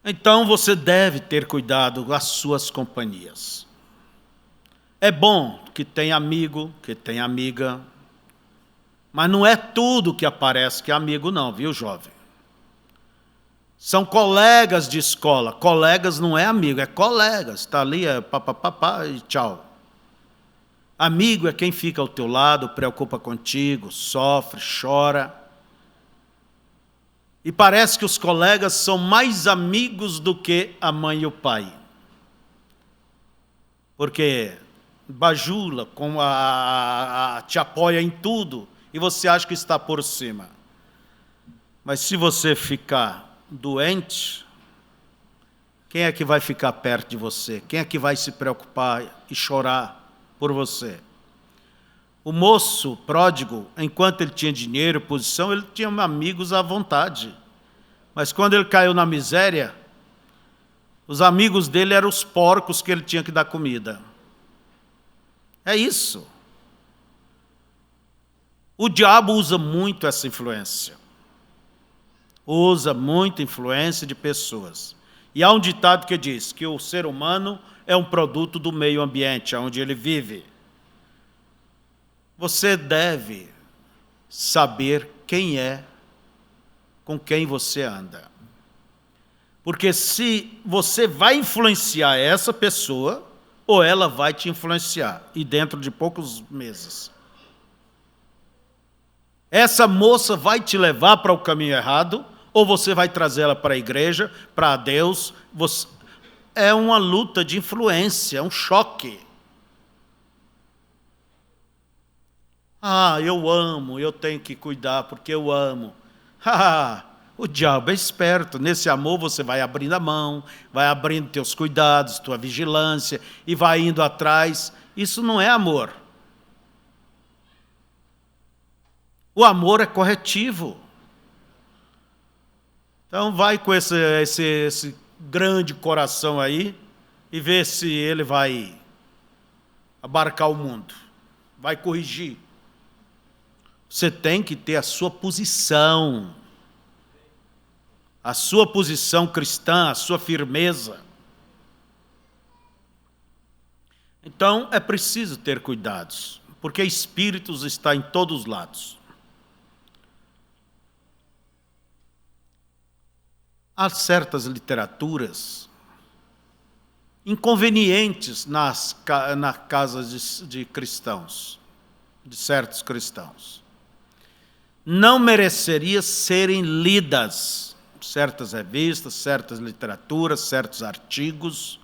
então você deve ter cuidado com as suas companhias. É bom que tenha amigo, que tenha amiga, mas não é tudo que aparece que é amigo não, viu, jovem? São colegas de escola. Colegas não é amigo, é colegas. Está ali, papapá e tchau. Amigo é quem fica ao teu lado, preocupa contigo, sofre, chora. E parece que os colegas são mais amigos do que a mãe e o pai. Porque bajula, te apoia em tudo, e você acha que está por cima. Mas se você ficar doente, quem é que vai ficar perto de você? Quem é que vai se preocupar e chorar por você? O moço pródigo, enquanto ele tinha dinheiro, posição, ele tinha amigos à vontade. Mas quando ele caiu na miséria, os amigos dele eram os porcos que ele tinha que dar comida. É isso. O diabo usa muito essa influência. Usa muita influência de pessoas. E há um ditado que diz que o ser humano é um produto do meio ambiente, onde ele vive. Você deve saber quem é, com quem você anda. Porque se você vai influenciar essa pessoa, ou ela vai te influenciar, e dentro de poucos meses. Essa moça vai te levar para o caminho errado, ou você vai trazê-la para a igreja, para Deus. É uma luta de influência, é um choque. Eu amo, eu tenho que cuidar porque eu amo. O diabo é esperto. Nesse amor você vai abrindo a mão, vai abrindo teus cuidados, tua vigilância, e vai indo atrás. Isso não é amor. O amor é corretivo. Então vai com esse grande coração aí e vê se ele vai abarcar o mundo, vai corrigir. Você tem que ter a sua posição cristã, a sua firmeza. Então é preciso ter cuidados, porque espíritos estão em todos os lados. Há certas literaturas inconvenientes na casa de cristãos, de certos cristãos. Não mereceria serem lidas certas revistas, certas literaturas, certos artigos.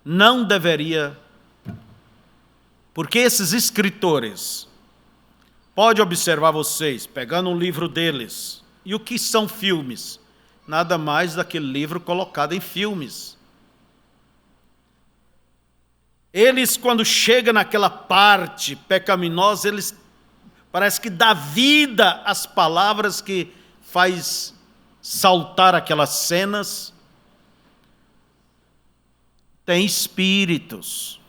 Não deveria, porque esses escritores, pode observar vocês, pegando um livro deles, e o que são filmes? Nada mais daquele livro colocado em filmes. Eles, quando chegam naquela parte pecaminosa, eles parece que dá vida às palavras que faz saltar aquelas cenas. Tem espíritos.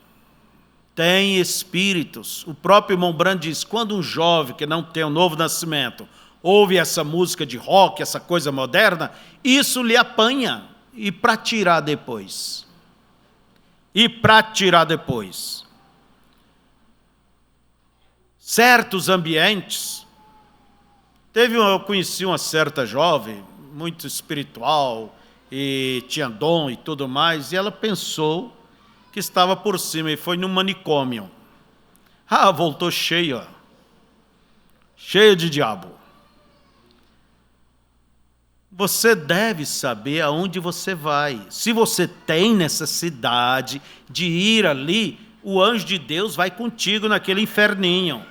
Tem espíritos. O próprio irmão Branham diz, quando um jovem que não tem um novo nascimento ouve essa música de rock, essa coisa moderna, isso lhe apanha. E para tirar depois. Certos ambientes. Eu conheci uma certa jovem, muito espiritual, e tinha dom e tudo mais, e ela pensou que estava por cima, e foi no manicômio. Voltou cheia de diabo. Você deve saber aonde você vai. Se você tem necessidade de ir ali, o anjo de Deus vai contigo naquele inferninho.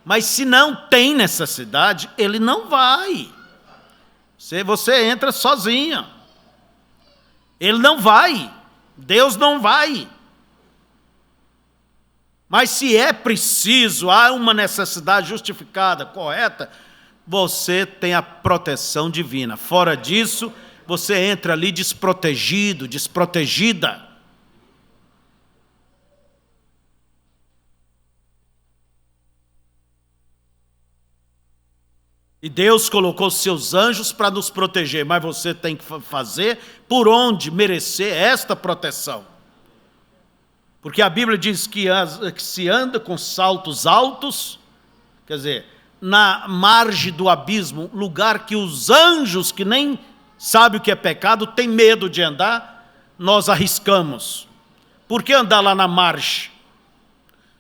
Mas se não tem necessidade, ele não vai. Você entra sozinha. Ele não vai. Deus não vai. Mas se é preciso, há uma necessidade justificada, correta, você tem a proteção divina. Fora disso, você entra ali desprotegido, desprotegida. E Deus colocou seus anjos para nos proteger, mas você tem que fazer por onde merecer esta proteção. Porque a Bíblia diz que se anda com saltos altos, quer dizer, na margem do abismo, lugar que os anjos, que nem sabem o que é pecado, têm medo de andar, nós arriscamos. Por que andar lá na margem?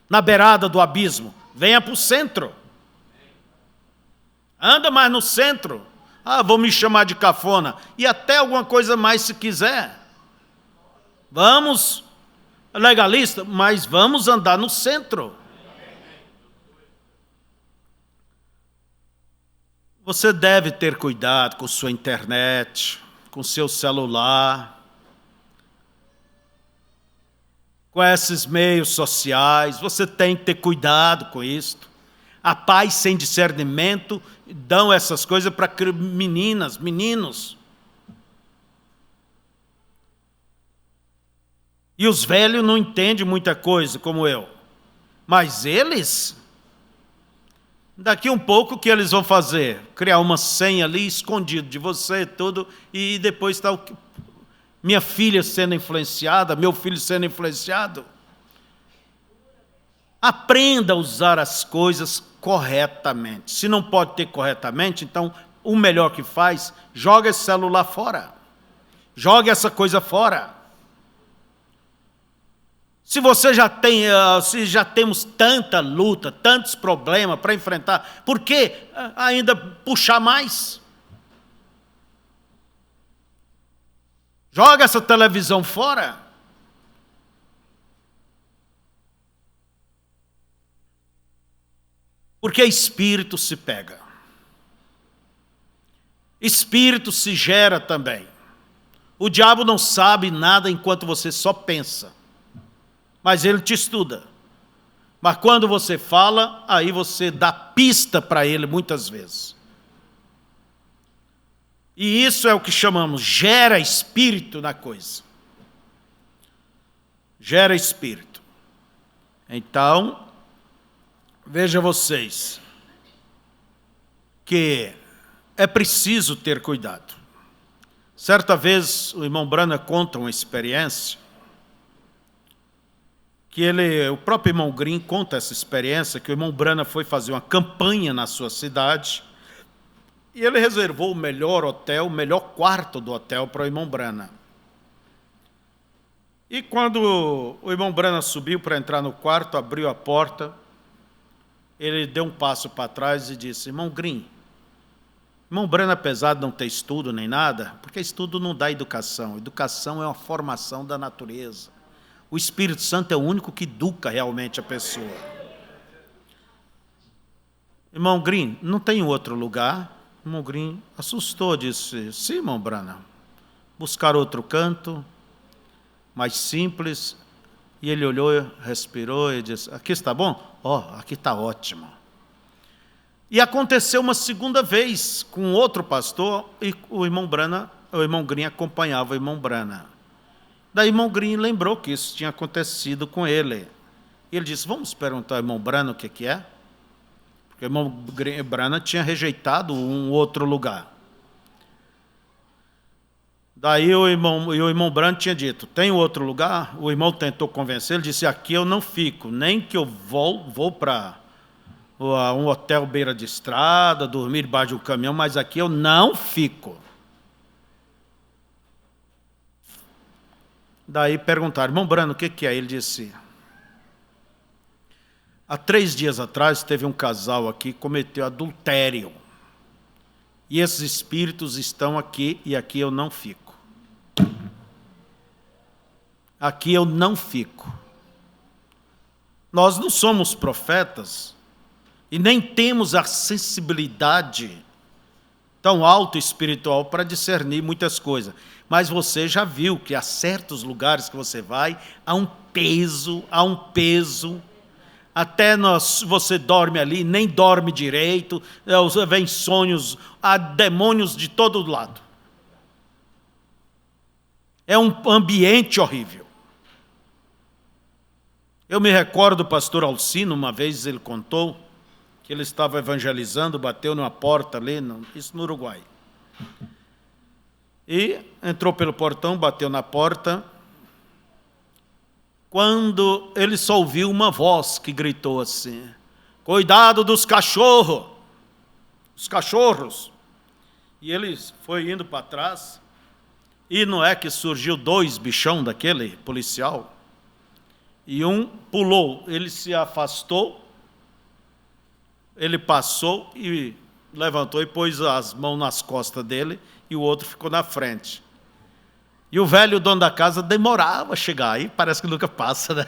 Na beirada do abismo? Venha para o centro. Anda mais no centro. Vão me chamar de cafona. E até alguma coisa mais se quiser. Vamos, legalista, mas vamos andar no centro. Você deve ter cuidado com sua internet, com seu celular, com esses meios sociais. Você tem que ter cuidado com isto. A pais sem discernimento dão essas coisas para meninas, meninos. E os velhos não entendem muita coisa, como eu. Mas eles, daqui um pouco, o que eles vão fazer? Criar uma senha ali, escondido de você, tudo, e depois está minha filha sendo influenciada, meu filho sendo influenciado. Aprenda a usar as coisas corretamente. Se não pode ter corretamente, então o melhor que faz, joga esse celular fora. Joga essa coisa fora. Se já temos tanta luta, tantos problemas para enfrentar, por que ainda puxar mais? Joga essa televisão fora. Porque espírito se pega. Espírito se gera também. O diabo não sabe nada enquanto você só pensa. Mas ele te estuda. Mas quando você fala, aí você dá pista para ele muitas vezes. E isso é o que chamamos, gera espírito na coisa. Gera espírito. Então, veja vocês, que é preciso ter cuidado. Certa vez, o irmão Branham conta uma experiência, que o próprio irmão Green conta essa experiência, que o irmão Branham foi fazer uma campanha na sua cidade, e ele reservou o melhor hotel, o melhor quarto do hotel para o irmão Branham. E quando o irmão Brana subiu para entrar no quarto, abriu a porta, ele deu um passo para trás e disse: irmão Green, irmão Brana, apesar de não ter estudo nem nada, porque estudo não dá educação, educação é uma formação da natureza. O Espírito Santo é o único que educa realmente a pessoa. Irmão Green, não tem outro lugar? Irmão Green assustou, disse: sim, irmão Brana, buscar outro canto, mais simples. E ele olhou, respirou e disse: aqui está bom? Aqui está ótimo. E aconteceu uma segunda vez com outro pastor, e o irmão Green acompanhava o irmão Brana. Daí o irmão Green lembrou que isso tinha acontecido com ele. E ele disse: vamos perguntar ao irmão Brana o que é? Porque o irmão Brana tinha rejeitado um outro lugar. Daí o irmão Brana tinha dito: tem outro lugar? O irmão tentou convencer, ele disse: aqui eu não fico, nem que eu vou para um hotel beira de estrada, dormir debaixo de um caminhão, mas aqui eu não fico. Daí perguntaram: irmão Brana, o que é? Ele disse: há 3 dias atrás teve um casal aqui que cometeu adultério. E esses espíritos estão aqui e aqui eu não fico. Aqui eu não fico. Nós não somos profetas e nem temos a sensibilidade tão alta espiritual para discernir muitas coisas. Mas você já viu que há certos lugares que você vai, há um peso, até você dorme ali, nem dorme direito, vem sonhos, há demônios de todo lado. É um ambiente horrível. Eu me recordo do pastor Alcino, uma vez ele contou que ele estava evangelizando, bateu numa porta ali, isso no Uruguai. E entrou pelo portão, bateu na porta. Quando ele só ouviu uma voz que gritou assim: cuidado dos cachorros! Os cachorros! E ele foi indo para trás, e não é que surgiu 2 bichão daquele policial, e um pulou, ele se afastou, ele passou e levantou e pôs as mãos nas costas dele, e o outro ficou na frente. E o velho dono da casa demorava a chegar, aí parece que nunca passa, né?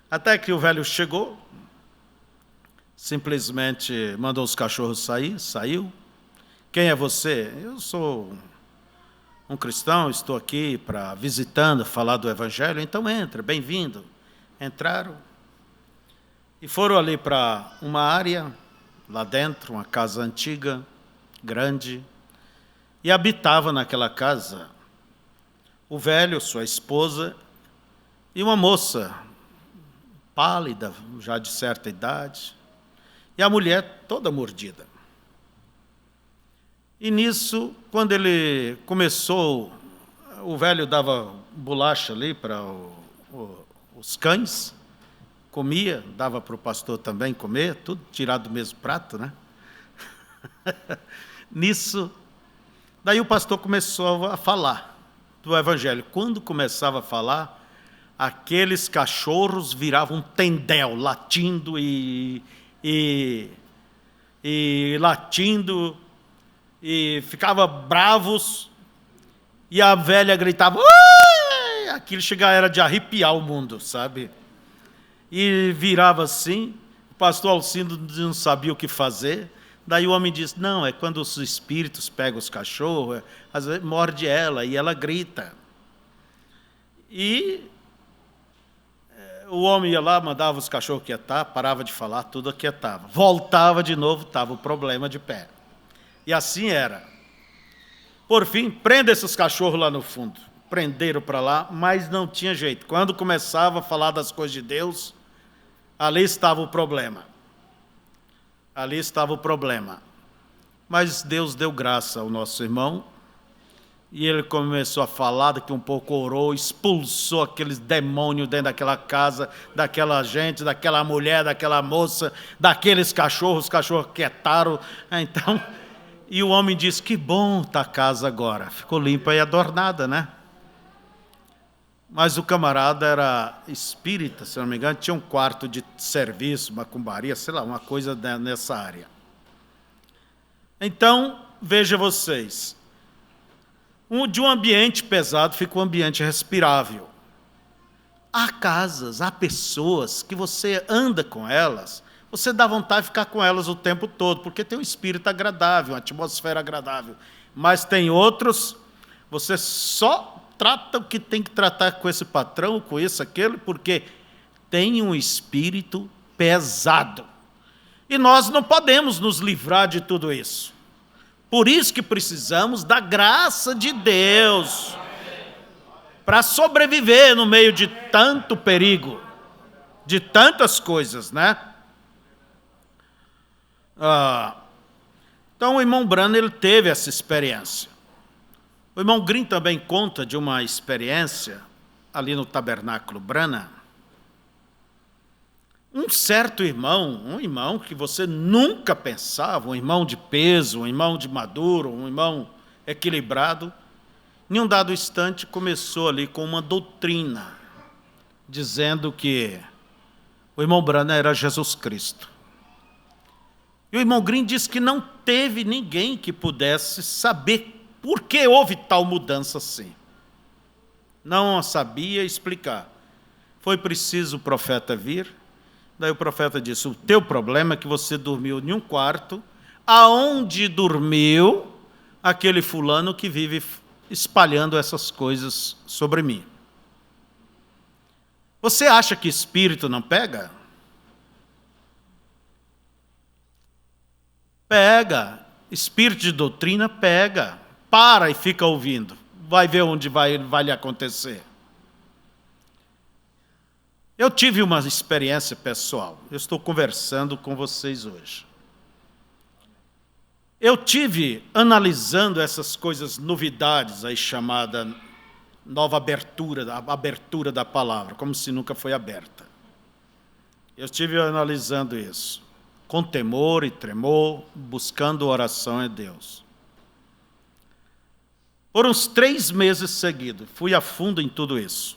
Até que o velho chegou, simplesmente mandou os cachorros sair, saiu. Quem é você? Eu sou um cristão, estou aqui visitando, falar do Evangelho, então entra, bem-vindo. Entraram e foram ali para uma área, lá dentro, uma casa antiga, grande, e habitava naquela casa o velho, sua esposa, e uma moça pálida, já de certa idade, e a mulher toda mordida. E nisso, quando ele começou, o velho dava bolacha ali para os cães, comia, dava para o pastor também comer, tudo tirado do mesmo prato, né? Nisso, daí o pastor começou a falar do Evangelho. Quando começava a falar, aqueles cachorros viravam um tendel, latindo e latindo, e ficavam bravos, e a velha gritava: ai! Aquilo era de arrepiar o mundo, sabe? E virava assim, o pastor Alcindo não sabia o que fazer. Daí o homem disse: não, é quando os espíritos pegam os cachorros, às vezes morde ela e ela grita. E o homem ia lá, mandava os cachorros quietar, parava de falar, tudo aquietava. Voltava de novo, estava o problema de pé. E assim era. Por fim, prenda esses cachorros lá no fundo. Prenderam para lá, mas não tinha jeito. Quando começava a falar das coisas de Deus, ali estava o problema. Ali estava o problema. Mas Deus deu graça ao nosso irmão, e ele começou a falar, daqui um pouco orou, expulsou aqueles demônios dentro daquela casa, daquela gente, daquela mulher, daquela moça, daqueles cachorros, os cachorros quietaram. Então, e o homem disse: que bom está a casa agora, ficou limpa e adornada, né? Mas o camarada era espírita, se não me engano, tinha um quarto de serviço, macumbaria, sei lá, uma coisa nessa área. Então, veja vocês, de um ambiente pesado fica um ambiente respirável. Há casas, há pessoas que você anda com elas, você dá vontade de ficar com elas o tempo todo, porque tem um espírito agradável, uma atmosfera agradável. Mas tem outros, você só trata o que tem que tratar com esse patrão, com isso, aquele, porque tem um espírito pesado. E nós não podemos nos livrar de tudo isso. Por isso que precisamos da graça de Deus para sobreviver no meio de tanto perigo, de tantas coisas, né? Então o irmão Branham, ele teve essa experiência. O irmão Green também conta de uma experiência ali no Tabernáculo Branham. Um certo irmão, um irmão que você nunca pensava, um irmão de peso, um irmão de maduro, um irmão equilibrado, em um dado instante começou ali com uma doutrina, dizendo que o irmão Branham era Jesus Cristo. E o irmão Green disse que não teve ninguém que pudesse saber por que houve tal mudança assim. Não sabia explicar. Foi preciso o profeta vir. Daí o profeta disse, o teu problema é que você dormiu em um quarto, aonde dormiu aquele fulano que vive espalhando essas coisas sobre mim. Você acha que espírito não pega? Pega. Espírito de doutrina pega. Para e fica ouvindo. Vai ver onde vai lhe acontecer. Eu tive uma experiência pessoal. Eu estou conversando com vocês hoje. Eu tive analisando essas coisas, novidades aí chamada nova abertura, a abertura da palavra, como se nunca foi aberta. Eu estive analisando isso, com temor e tremor, buscando oração a Deus. Por uns 3 meses seguidos, fui a fundo em tudo isso,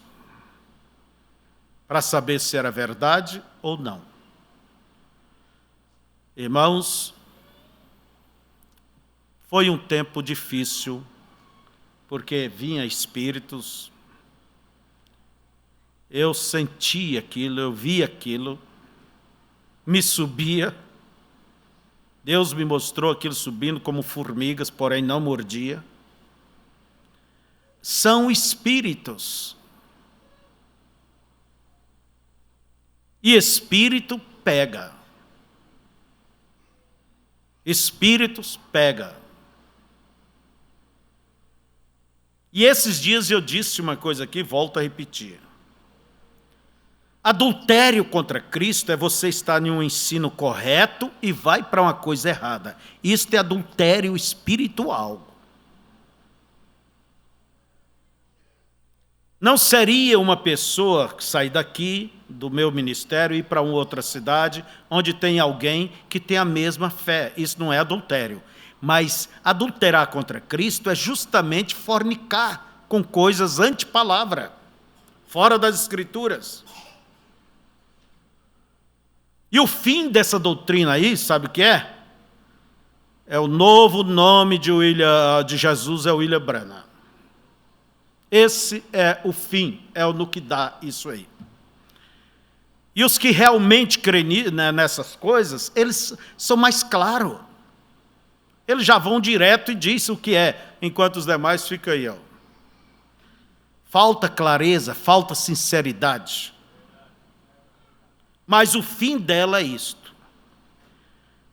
para saber se era verdade ou não. Irmãos, foi um tempo difícil, porque vinha espíritos, eu sentia aquilo, eu via aquilo, me subia, Deus me mostrou aquilo subindo como formigas, porém não mordia. São espíritos. E espírito pega. Espíritos pega. E esses dias eu disse uma coisa aqui, volto a repetir. Adultério contra Cristo é você estar em um ensino correto e vai para uma coisa errada. Isto é adultério espiritual. Não seria uma pessoa que sair daqui, do meu ministério, e ir para uma outra cidade, onde tem alguém que tem a mesma fé. Isso não é adultério. Mas adulterar contra Cristo é justamente fornicar com coisas anti-palavra, fora das Escrituras. E o fim dessa doutrina aí, sabe o que é? É o novo nome de Jesus, é William Branham. Esse é o fim, é o no que dá isso aí. E os que realmente creem nessas coisas, eles são mais claros. Eles já vão direto e dizem o que é, enquanto os demais ficam aí. Falta clareza, falta sinceridade. Mas o fim dela é isto.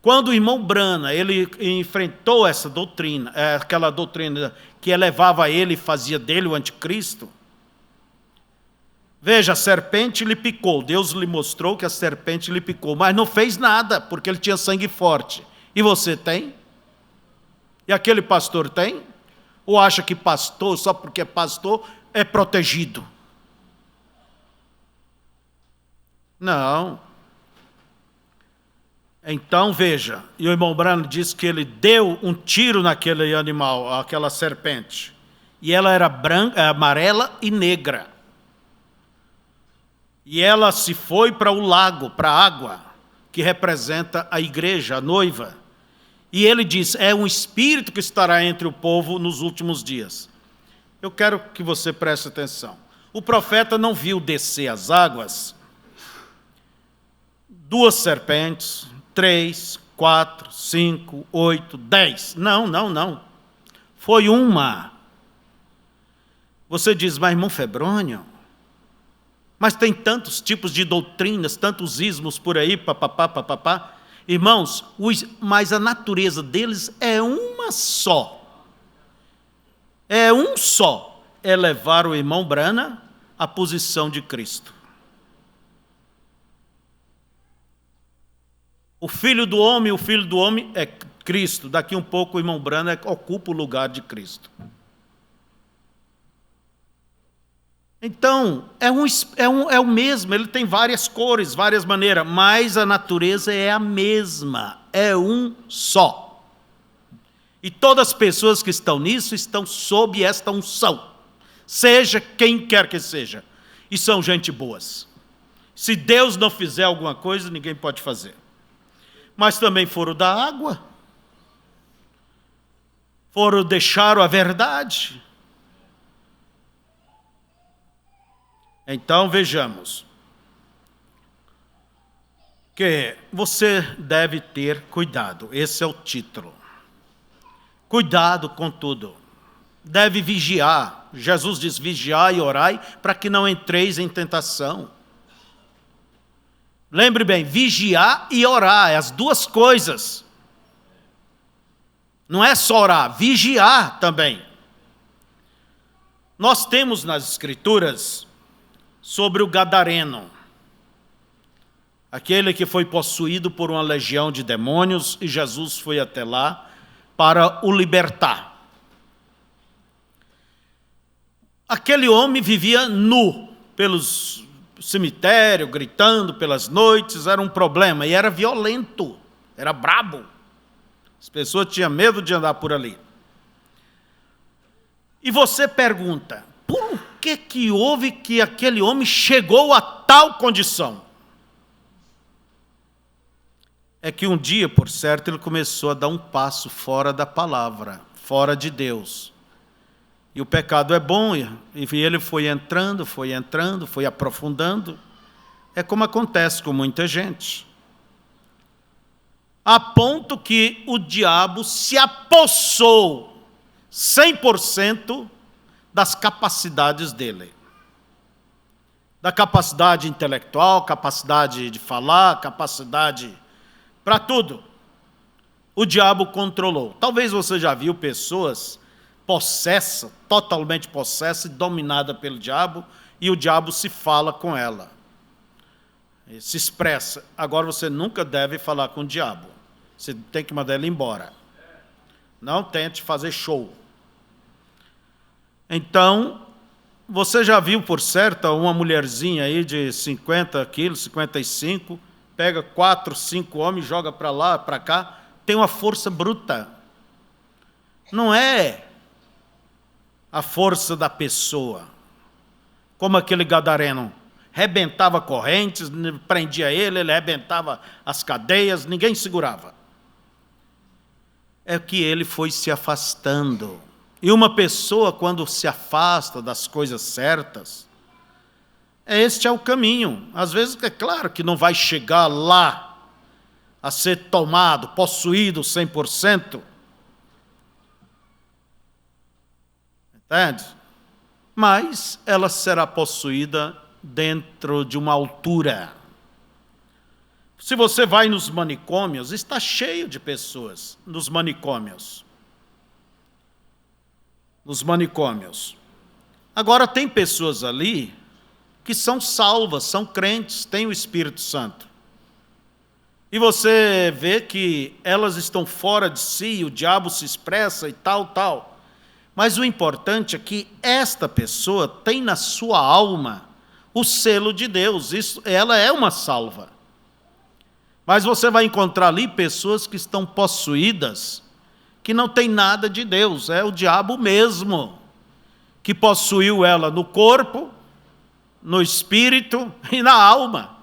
Quando o irmão Branham, ele enfrentou essa doutrina, aquela doutrina que elevava ele e fazia dele o anticristo, veja, a serpente lhe picou, Deus lhe mostrou que a serpente lhe picou, mas não fez nada, porque ele tinha sangue forte. E você tem? E aquele pastor tem? Ou acha que pastor, só porque é pastor, é protegido? Não. Então, veja, e o irmão Branham disse que ele deu um tiro naquele animal, aquela serpente, e ela era branca, amarela e negra. E ela se foi para o lago, para a água, que representa a igreja, a noiva. E ele diz, é um espírito que estará entre o povo nos últimos dias. Eu quero que você preste atenção. O profeta não viu descer as águas 2 serpentes, 3, 4, 5, 8, 10. Não. Foi uma. Você diz, mas irmão Febrônio, mas tem tantos tipos de doutrinas, tantos ismos por aí, papapá. Irmãos, mas a natureza deles é uma só. É um só. É levar o irmão Brana à posição de Cristo. O filho do homem é Cristo. Daqui um pouco o irmão Brana ocupa o lugar de Cristo. Então, é o mesmo, ele tem várias cores, várias maneiras, mas a natureza é a mesma, é um só. E todas as pessoas que estão nisso estão sob esta unção, seja quem quer que seja, e são gente boas. Se Deus não fizer alguma coisa, ninguém pode fazer. Mas também foram da água, deixaram a verdade. Então, vejamos que você deve ter cuidado, esse é o título. Cuidado com tudo. Deve vigiar. Jesus diz, vigiai e orai, para que não entreis em tentação. Lembre bem, vigiar e orar, é as duas coisas. Não é só orar, vigiar também. Nós temos nas Escrituras sobre o gadareno, aquele que foi possuído por uma legião de demônios e Jesus foi até lá para o libertar. Aquele homem vivia nu pelos cemitérios, gritando pelas noites, era um problema, e era violento, era brabo. As pessoas tinham medo de andar por ali. E você pergunta, por que houve que aquele homem chegou a tal condição? É que um dia, por certo, ele começou a dar um passo fora da palavra, fora de Deus. E o pecado é bom, e ele foi entrando, foi aprofundando. É como acontece com muita gente. A ponto que o diabo se apossou 100% das capacidades dele. Da capacidade intelectual, capacidade de falar, capacidade para tudo. O diabo controlou. Talvez você já viu pessoas possessas, totalmente possessas e dominadas pelo diabo, e o diabo se fala com ela. Se expressa. Agora você nunca deve falar com o diabo. Você tem que mandar ele embora. Não tente fazer show. Então, você já viu, por certo, uma mulherzinha aí de 50 quilos, 55, pega 4, 5 homens, joga para lá, para cá, tem uma força bruta. Não é a força da pessoa, como aquele gadareno. Rebentava correntes, prendia ele rebentava as cadeias, ninguém segurava. É que ele foi se afastando. E uma pessoa, quando se afasta das coisas certas, este é o caminho. Às vezes, é claro que não vai chegar lá a ser tomado, possuído 100%. Entende? Mas ela será possuída dentro de uma altura. Se você vai nos manicômios, está cheio de pessoas nos manicômios. Nos manicômios. Agora, tem pessoas ali que são salvas, são crentes, têm o Espírito Santo. E você vê que elas estão fora de si, o diabo se expressa e tal. Mas o importante é que esta pessoa tem na sua alma o selo de Deus. Ela é uma salva. Mas você vai encontrar ali pessoas que estão possuídas, que não tem nada de Deus, é o diabo mesmo, que possuiu ela no corpo, no espírito e na alma.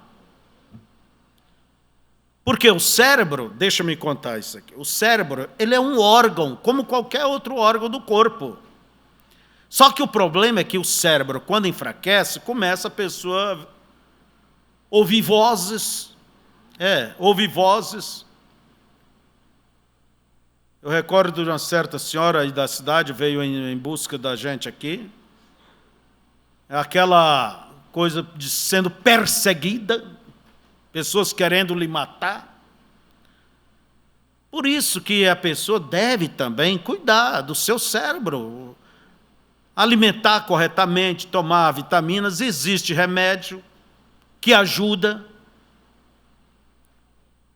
Porque o cérebro, deixa-me contar isso aqui, o cérebro, ele é um órgão, como qualquer outro órgão do corpo. Só que o problema é que o cérebro, quando enfraquece, começa a pessoa ouvir vozes. Ouvir vozes. Eu recordo de uma certa senhora aí da cidade, veio em busca da gente aqui. Aquela coisa de sendo perseguida, pessoas querendo lhe matar. Por isso que a pessoa deve também cuidar do seu cérebro, alimentar corretamente, tomar vitaminas. Existe remédio que ajuda.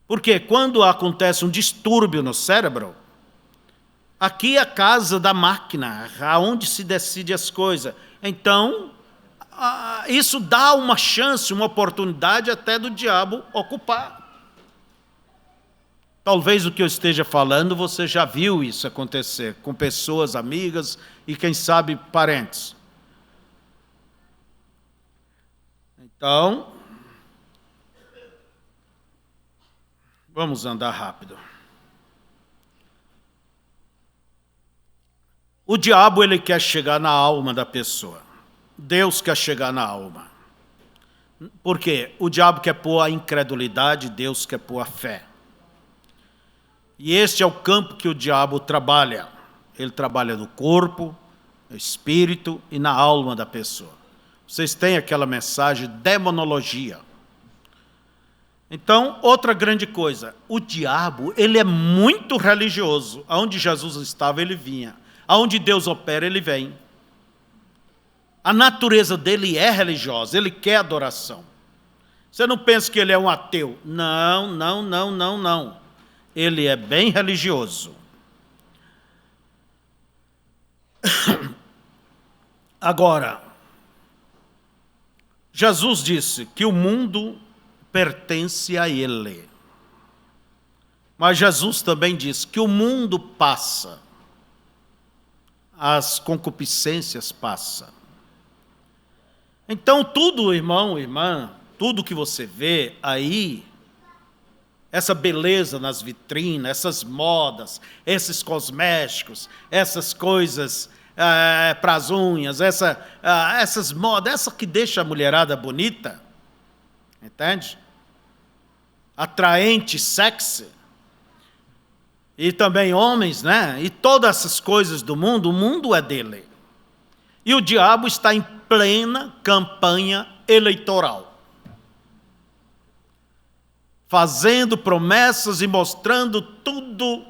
Porque quando acontece um distúrbio no cérebro, aqui é a casa da máquina, aonde se decide as coisas. Então, isso dá uma chance, uma oportunidade até do diabo ocupar. Talvez o que eu esteja falando, você já viu isso acontecer com pessoas, amigas e, quem sabe, parentes. Então, vamos andar rápido. O diabo, ele quer chegar na alma da pessoa. Deus quer chegar na alma. Por quê? O diabo quer pôr a incredulidade, Deus quer pôr a fé. E este é o campo que o diabo trabalha. Ele trabalha no corpo, no espírito e na alma da pessoa. Vocês têm aquela mensagem, demonologia. Então, outra grande coisa, o diabo, ele é muito religioso. Aonde Jesus estava, ele vinha. Aonde Deus opera, ele vem. A natureza dele é religiosa, ele quer adoração. Você não pensa que ele é um ateu. Não. Ele é bem religioso. Agora, Jesus disse que o mundo pertence a ele. Mas Jesus também disse que o mundo passa, as concupiscências passam. Então tudo, irmão, irmã, tudo que você vê aí, essa beleza nas vitrinas, essas modas, esses cosméticos, essas coisas para as unhas, essas modas, essa que deixa a mulherada bonita, entende? Atraente, sexy. E também homens, né? E todas essas coisas do mundo, o mundo é dele. E o diabo está em plena campanha eleitoral. Fazendo promessas e mostrando tudo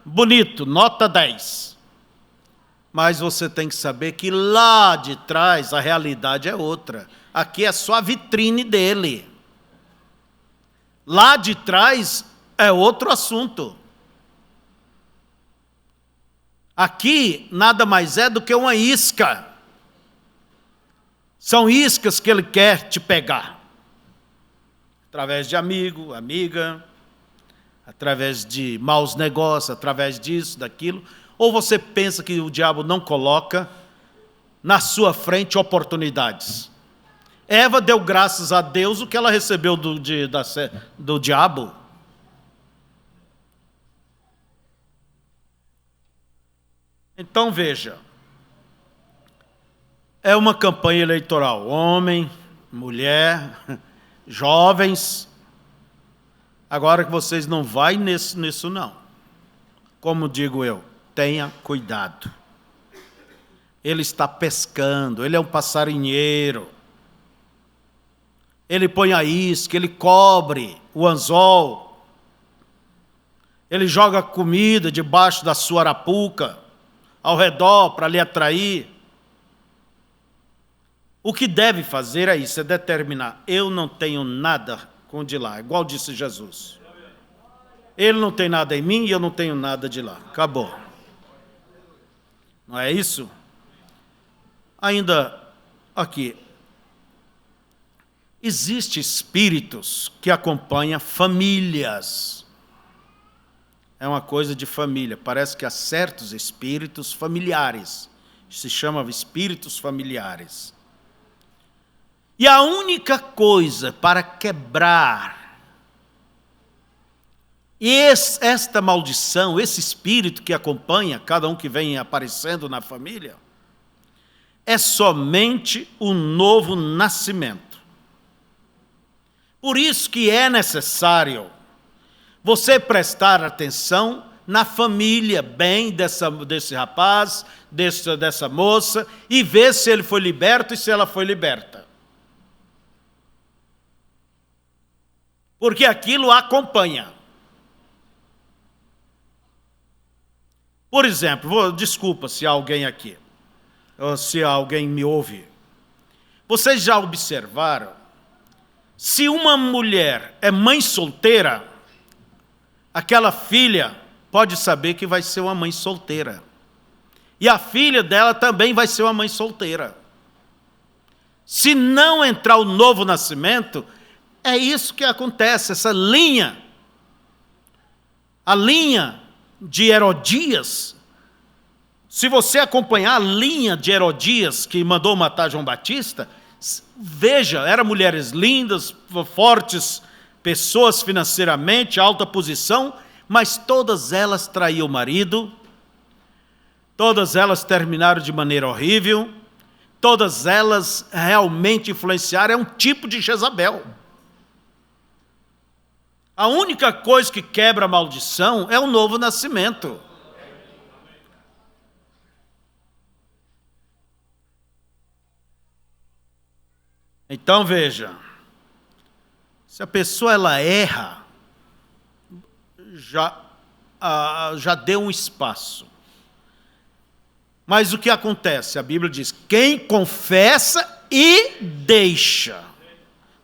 bonito, nota 10. Mas você tem que saber que lá de trás a realidade é outra. Aqui é só a vitrine dele. Lá de trás é outro assunto. Aqui nada mais é do que uma isca. São iscas que ele quer te pegar. Através de amigo, amiga, através de maus negócios, através disso, daquilo. Ou você pensa que o diabo não coloca na sua frente oportunidades? Eva deu graças a Deus o que ela recebeu do diabo. Então veja, é uma campanha eleitoral, homem, mulher, jovens. Agora que vocês não vão nisso não. Como digo eu, tenha cuidado. Ele está pescando, ele é um passarinheiro. Ele põe a isca, ele cobre o anzol. Ele joga comida debaixo da sua arapuca, ao redor, para lhe atrair. O que deve fazer é isso, é determinar, eu não tenho nada com o de lá, igual disse Jesus. Ele não tem nada em mim e eu não tenho nada de lá. Acabou. Não é isso? Ainda aqui. Existem espíritos que acompanham famílias. É uma coisa de família. Parece que há certos espíritos familiares. Se chama espíritos familiares. E a única coisa para quebrar esta maldição, esse espírito que acompanha cada um que vem aparecendo na família, é somente o novo nascimento. Por isso que é necessário você prestar atenção na família bem desse rapaz, dessa moça, e ver se ele foi liberto e se ela foi liberta. Porque aquilo acompanha. Por exemplo, desculpa se há alguém aqui, ou se alguém me ouve. Vocês já observaram? Se uma mulher é mãe solteira, aquela filha pode saber que vai ser uma mãe solteira. E a filha dela também vai ser uma mãe solteira. Se não entrar o novo nascimento, é isso que acontece, essa linha. A linha de Herodias. Se você acompanhar a linha de Herodias que mandou matar João Batista, veja, eram mulheres lindas, fortes, pessoas financeiramente, alta posição, mas todas elas traíam o marido, todas elas terminaram de maneira horrível, todas elas realmente influenciaram, é um tipo de Jezabel. A única coisa que quebra a maldição é o novo nascimento. Então veja, se a pessoa ela erra, já deu um espaço. Mas o que acontece? A Bíblia diz, quem confessa e deixa.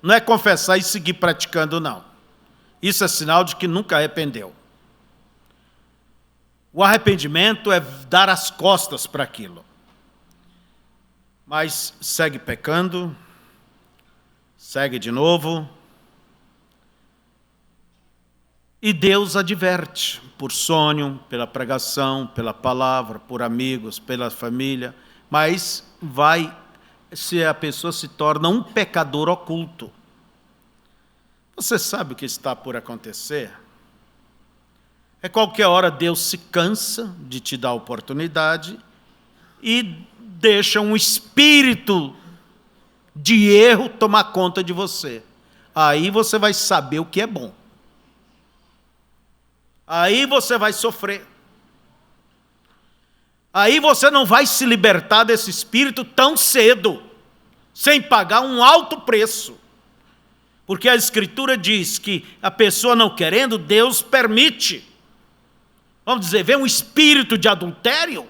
Não é confessar e seguir praticando, não. Isso é sinal de que nunca arrependeu. O arrependimento é dar as costas para aquilo. Mas segue pecando, segue de novo. E Deus adverte, por sonho, pela pregação, pela palavra, por amigos, pela família. Mas se a pessoa se torna um pecador oculto. Você sabe o que está por acontecer? É qualquer hora Deus se cansa de te dar oportunidade e deixa um espírito de erro tomar conta de você. Aí você vai saber o que é bom. Aí você vai sofrer. Aí você não vai se libertar desse espírito tão cedo, sem pagar um alto preço. Porque a Escritura diz que a pessoa não querendo, Deus permite. Vamos dizer, vem um espírito de adultério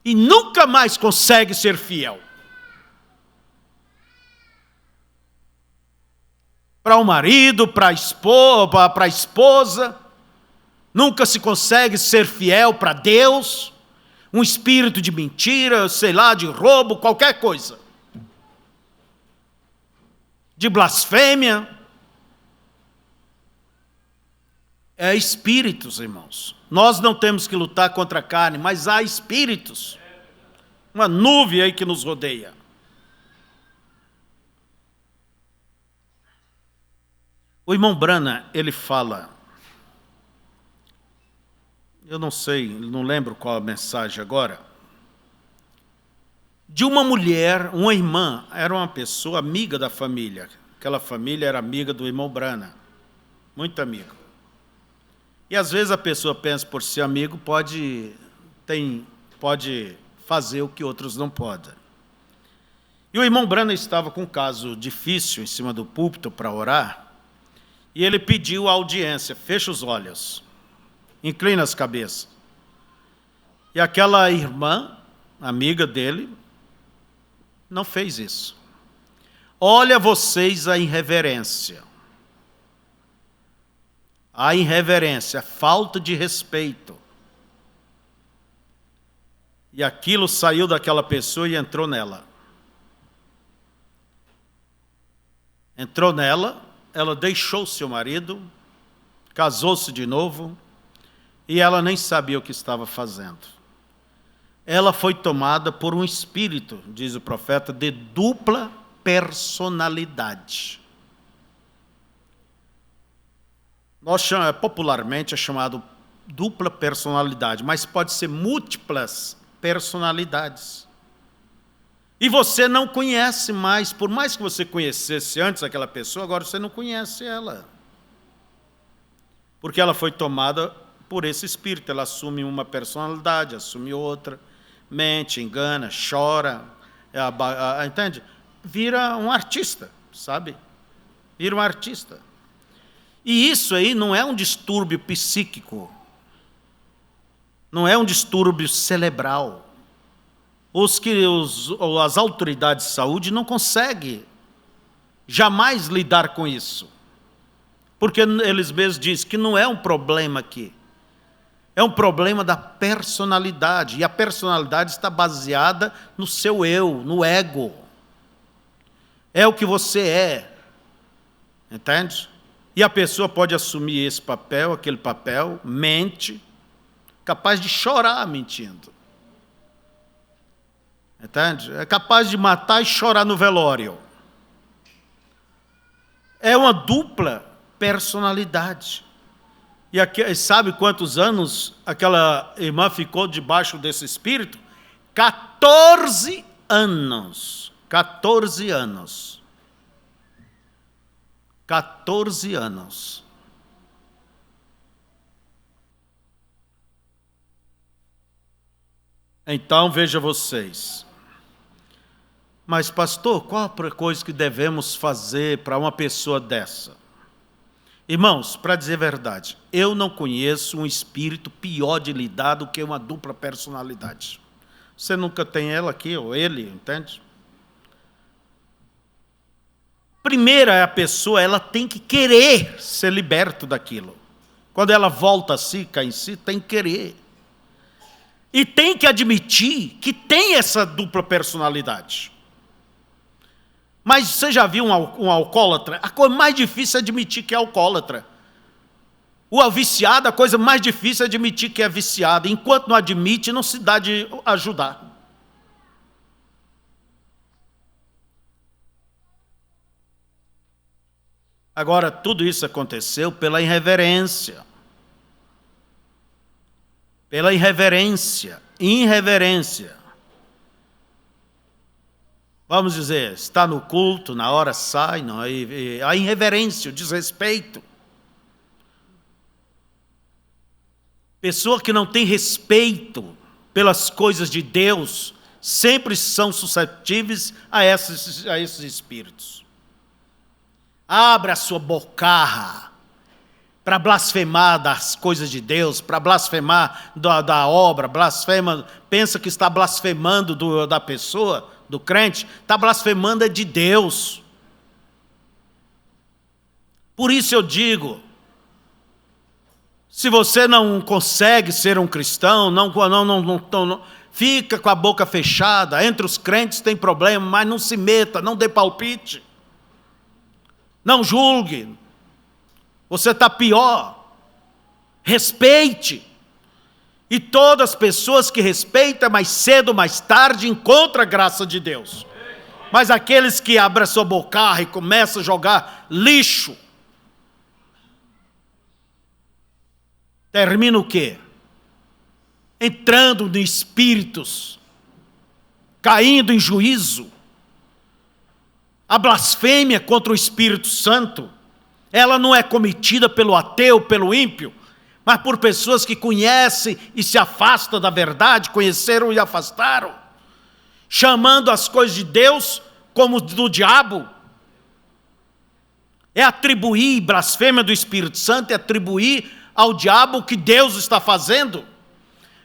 e nunca mais consegue ser fiel. Para o marido, para a esposa, nunca se consegue ser fiel para Deus. Um espírito de mentira, sei lá, de roubo, qualquer coisa. De blasfêmia. É espíritos, irmãos. Nós não temos que lutar contra a carne, mas há espíritos. Uma nuvem aí que nos rodeia. O irmão Branham, ele fala, eu não sei, não lembro qual a mensagem agora, de uma mulher, uma irmã, era uma pessoa amiga da família. Aquela família era amiga do irmão Branham, muito amigo. E às vezes a pessoa pensa, por ser amigo, pode fazer o que outros não podem. E o irmão Branham estava com um caso difícil em cima do púlpito para orar, e ele pediu a audiência, fecha os olhos, inclina as cabeças. E aquela irmã, amiga dele, não fez isso. Olha vocês a irreverência. A irreverência, a falta de respeito. E aquilo saiu daquela pessoa e entrou nela. Entrou nela, ela deixou seu marido, casou-se de novo, e ela nem sabia o que estava fazendo. Ela foi tomada por um espírito, diz o profeta, de dupla personalidade. Popularmente é chamado dupla personalidade, mas pode ser múltiplas personalidades. E você não conhece mais, por mais que você conhecesse antes aquela pessoa, agora você não conhece ela. Porque ela foi tomada por esse espírito, ela assume uma personalidade, assume outra, mente, engana, chora, entende? Vira um artista, sabe? Vira um artista. E isso aí não é um distúrbio psíquico, não é um distúrbio cerebral. As autoridades de saúde não conseguem jamais lidar com isso. Porque eles mesmos dizem que não é um problema aqui. É um problema da personalidade. E a personalidade está baseada no seu eu, no ego. É o que você é. Entende? E a pessoa pode assumir esse papel, aquele papel, mente, capaz de chorar mentindo. Entende? É capaz de matar e chorar no velório. É uma dupla personalidade. E aqui, sabe quantos anos aquela irmã ficou debaixo desse espírito? 14 anos. 14 anos. 14 anos. Então, veja vocês. Mas, pastor, qual a coisa que devemos fazer para uma pessoa dessa? Irmãos, para dizer a verdade, eu não conheço um espírito pior de lidar do que uma dupla personalidade. Você nunca tem ela aqui, ou ele, entende? Primeiro, a pessoa ela tem que querer ser liberto daquilo. Quando ela volta a si, cai em si, tem que querer. E tem que admitir que tem essa dupla personalidade. Mas você já viu um alcoólatra? A coisa mais difícil é admitir que é alcoólatra. O viciado, a coisa mais difícil é admitir que é viciado. Enquanto não admite, não se dá de ajudar. Agora, tudo isso aconteceu pela irreverência. Pela irreverência. Vamos dizer, está no culto, na hora sai, não, a irreverência, o desrespeito. Pessoa que não tem respeito pelas coisas de Deus, sempre são suscetíveis a esses espíritos. Abra a sua bocarra para blasfemar das coisas de Deus, para blasfemar da obra, pensa que está blasfemando da pessoa, do crente, está blasfemando de Deus. Por isso eu digo, se você não consegue ser um cristão, não fica com a boca fechada. Entre os crentes tem problema, mas não se meta, não dê palpite. Não julgue. Você está pior. Respeite. E todas as pessoas que respeitam, mais cedo ou mais tarde, encontram a graça de Deus. Mas aqueles que abrem a sua boca e começam a jogar lixo, termina o quê? Entrando em espíritos, caindo em juízo. A blasfêmia contra o Espírito Santo, ela não é cometida pelo ateu, pelo ímpio, mas por pessoas que conhecem e se afastam da verdade, conheceram e afastaram, chamando as coisas de Deus como do diabo. É atribuir blasfêmia do Espírito Santo, é atribuir ao diabo o que Deus está fazendo.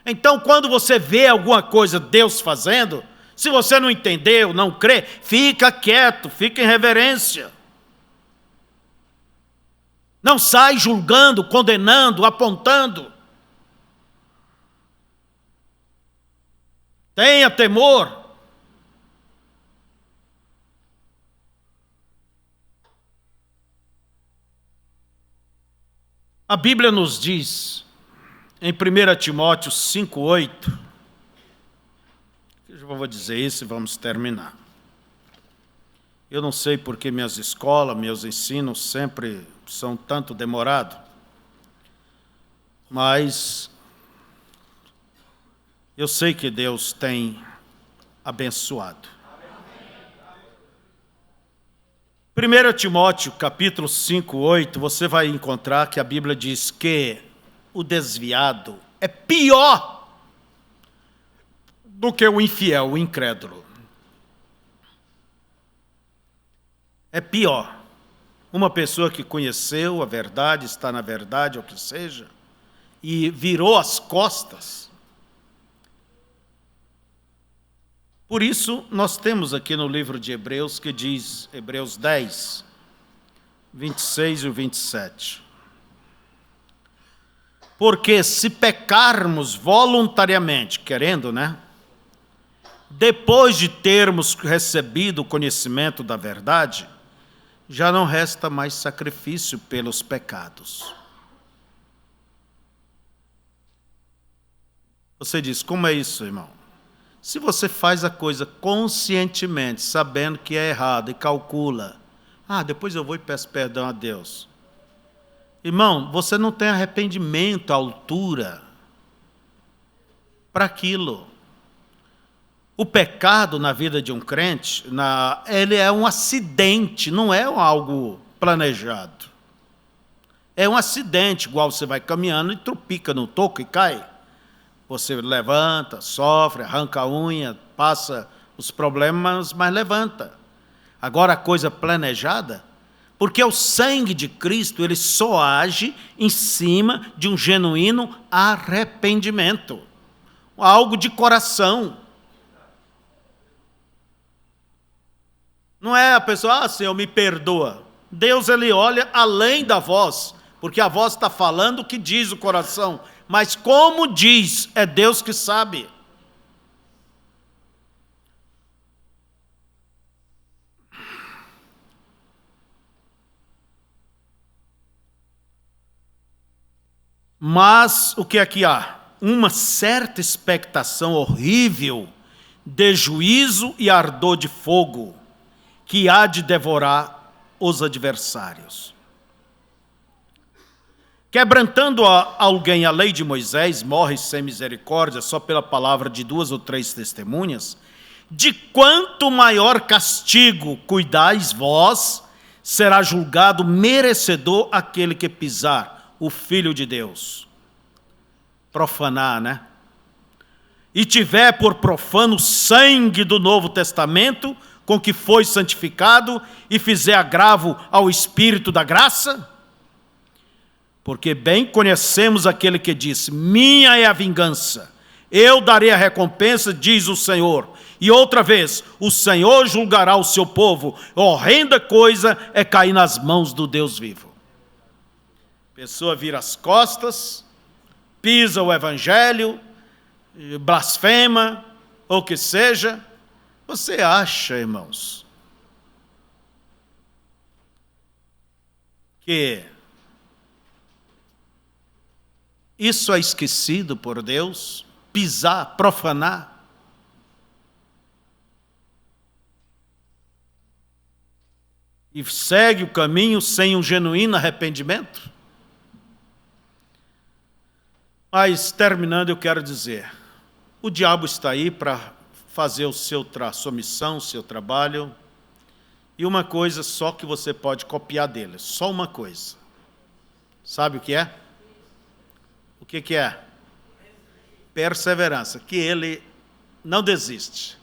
Então, quando você vê alguma coisa Deus fazendo, se você não entendeu, não crê, fica quieto, fica em reverência. Não sai julgando, condenando, apontando. Tenha temor. A Bíblia nos diz, em 1 Timóteo 5,8, eu vou dizer isso e vamos terminar. Eu não sei porque minhas escolas, meus ensinos sempre são tanto demorados, mas eu sei que Deus tem abençoado. 1 Timóteo, capítulo 5, 8, você vai encontrar que a Bíblia diz que o desviado é pior do que o infiel, o incrédulo. É pior. Uma pessoa que conheceu a verdade, está na verdade, ou que seja, e virou as costas. Por isso, nós temos aqui no livro de Hebreus, que diz, Hebreus 10, 26 e 27. Porque se pecarmos voluntariamente, querendo, depois de termos recebido o conhecimento da verdade, já não resta mais sacrifício pelos pecados. Você diz, como é isso, irmão? Se você faz a coisa conscientemente, sabendo que é errado e calcula, depois eu vou e peço perdão a Deus. Irmão, você não tem arrependimento à altura para aquilo. O pecado na vida de um crente, ele é um acidente, não é algo planejado. É um acidente, igual você vai caminhando e trupica no toco e cai. Você levanta, sofre, arranca a unha, passa os problemas, mas levanta. Agora a coisa planejada, porque o sangue de Cristo, ele só age em cima de um genuíno arrependimento. Algo de coração. Não é a pessoa, Senhor, me perdoa. Deus, ele olha além da voz, porque a voz está falando o que diz o coração. Mas como diz, é Deus que sabe. Mas o que aqui há? Uma certa expectação horrível de juízo e ardor de fogo, que há de devorar os adversários. Quebrantando alguém a lei de Moisés, morre sem misericórdia, só pela palavra de 2 ou 3 testemunhas, de quanto maior castigo cuidais vós, será julgado merecedor aquele que pisar o Filho de Deus. Profanar, E tiver por profano o sangue do Novo Testamento, com que foi santificado, e fizer agravo ao Espírito da graça? Porque bem conhecemos aquele que disse, minha é a vingança, eu darei a recompensa, diz o Senhor. E outra vez, o Senhor julgará o seu povo. Horrenda coisa é cair nas mãos do Deus vivo. A pessoa vira as costas, pisa o evangelho, blasfema, ou que seja. Você acha, irmãos, que isso é esquecido por Deus? Pisar, profanar? E segue o caminho sem um genuíno arrependimento? Mas, terminando, eu quero dizer, o diabo está aí para fazer sua missão, o seu trabalho, e uma coisa só que você pode copiar dele, só uma coisa. Sabe o que é? O que é? Perseverança, que ele não desiste.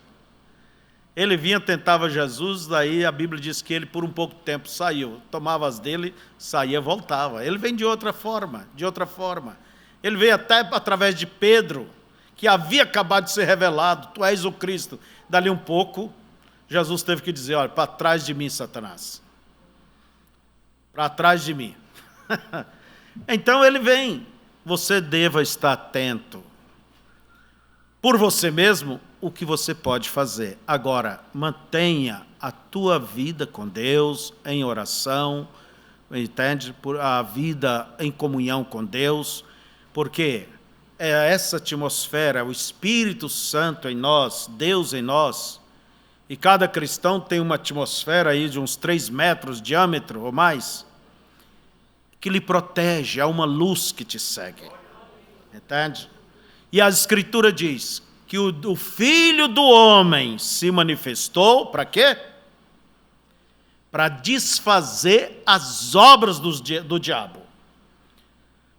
Ele vinha, tentava Jesus, daí a Bíblia diz que ele por um pouco tempo saiu, tomava as dele, saía, voltava. Ele vem de outra forma. Ele veio até através de Pedro, que havia acabado de ser revelado, tu és o Cristo. Dali um pouco, Jesus teve que dizer, olha, para trás de mim, Satanás. Para trás de mim. Então ele vem. Você deva estar atento. Por você mesmo, o que você pode fazer. Agora, mantenha a tua vida com Deus, em oração, entende? A vida em comunhão com Deus, porque é essa atmosfera, o Espírito Santo em nós, Deus em nós, E cada cristão tem uma atmosfera aí de uns 3 metros de diâmetro ou mais, que lhe protege, há uma luz que te segue. Entende? E a Escritura diz que o Filho do Homem se manifestou para quê? Para desfazer as obras do diabo.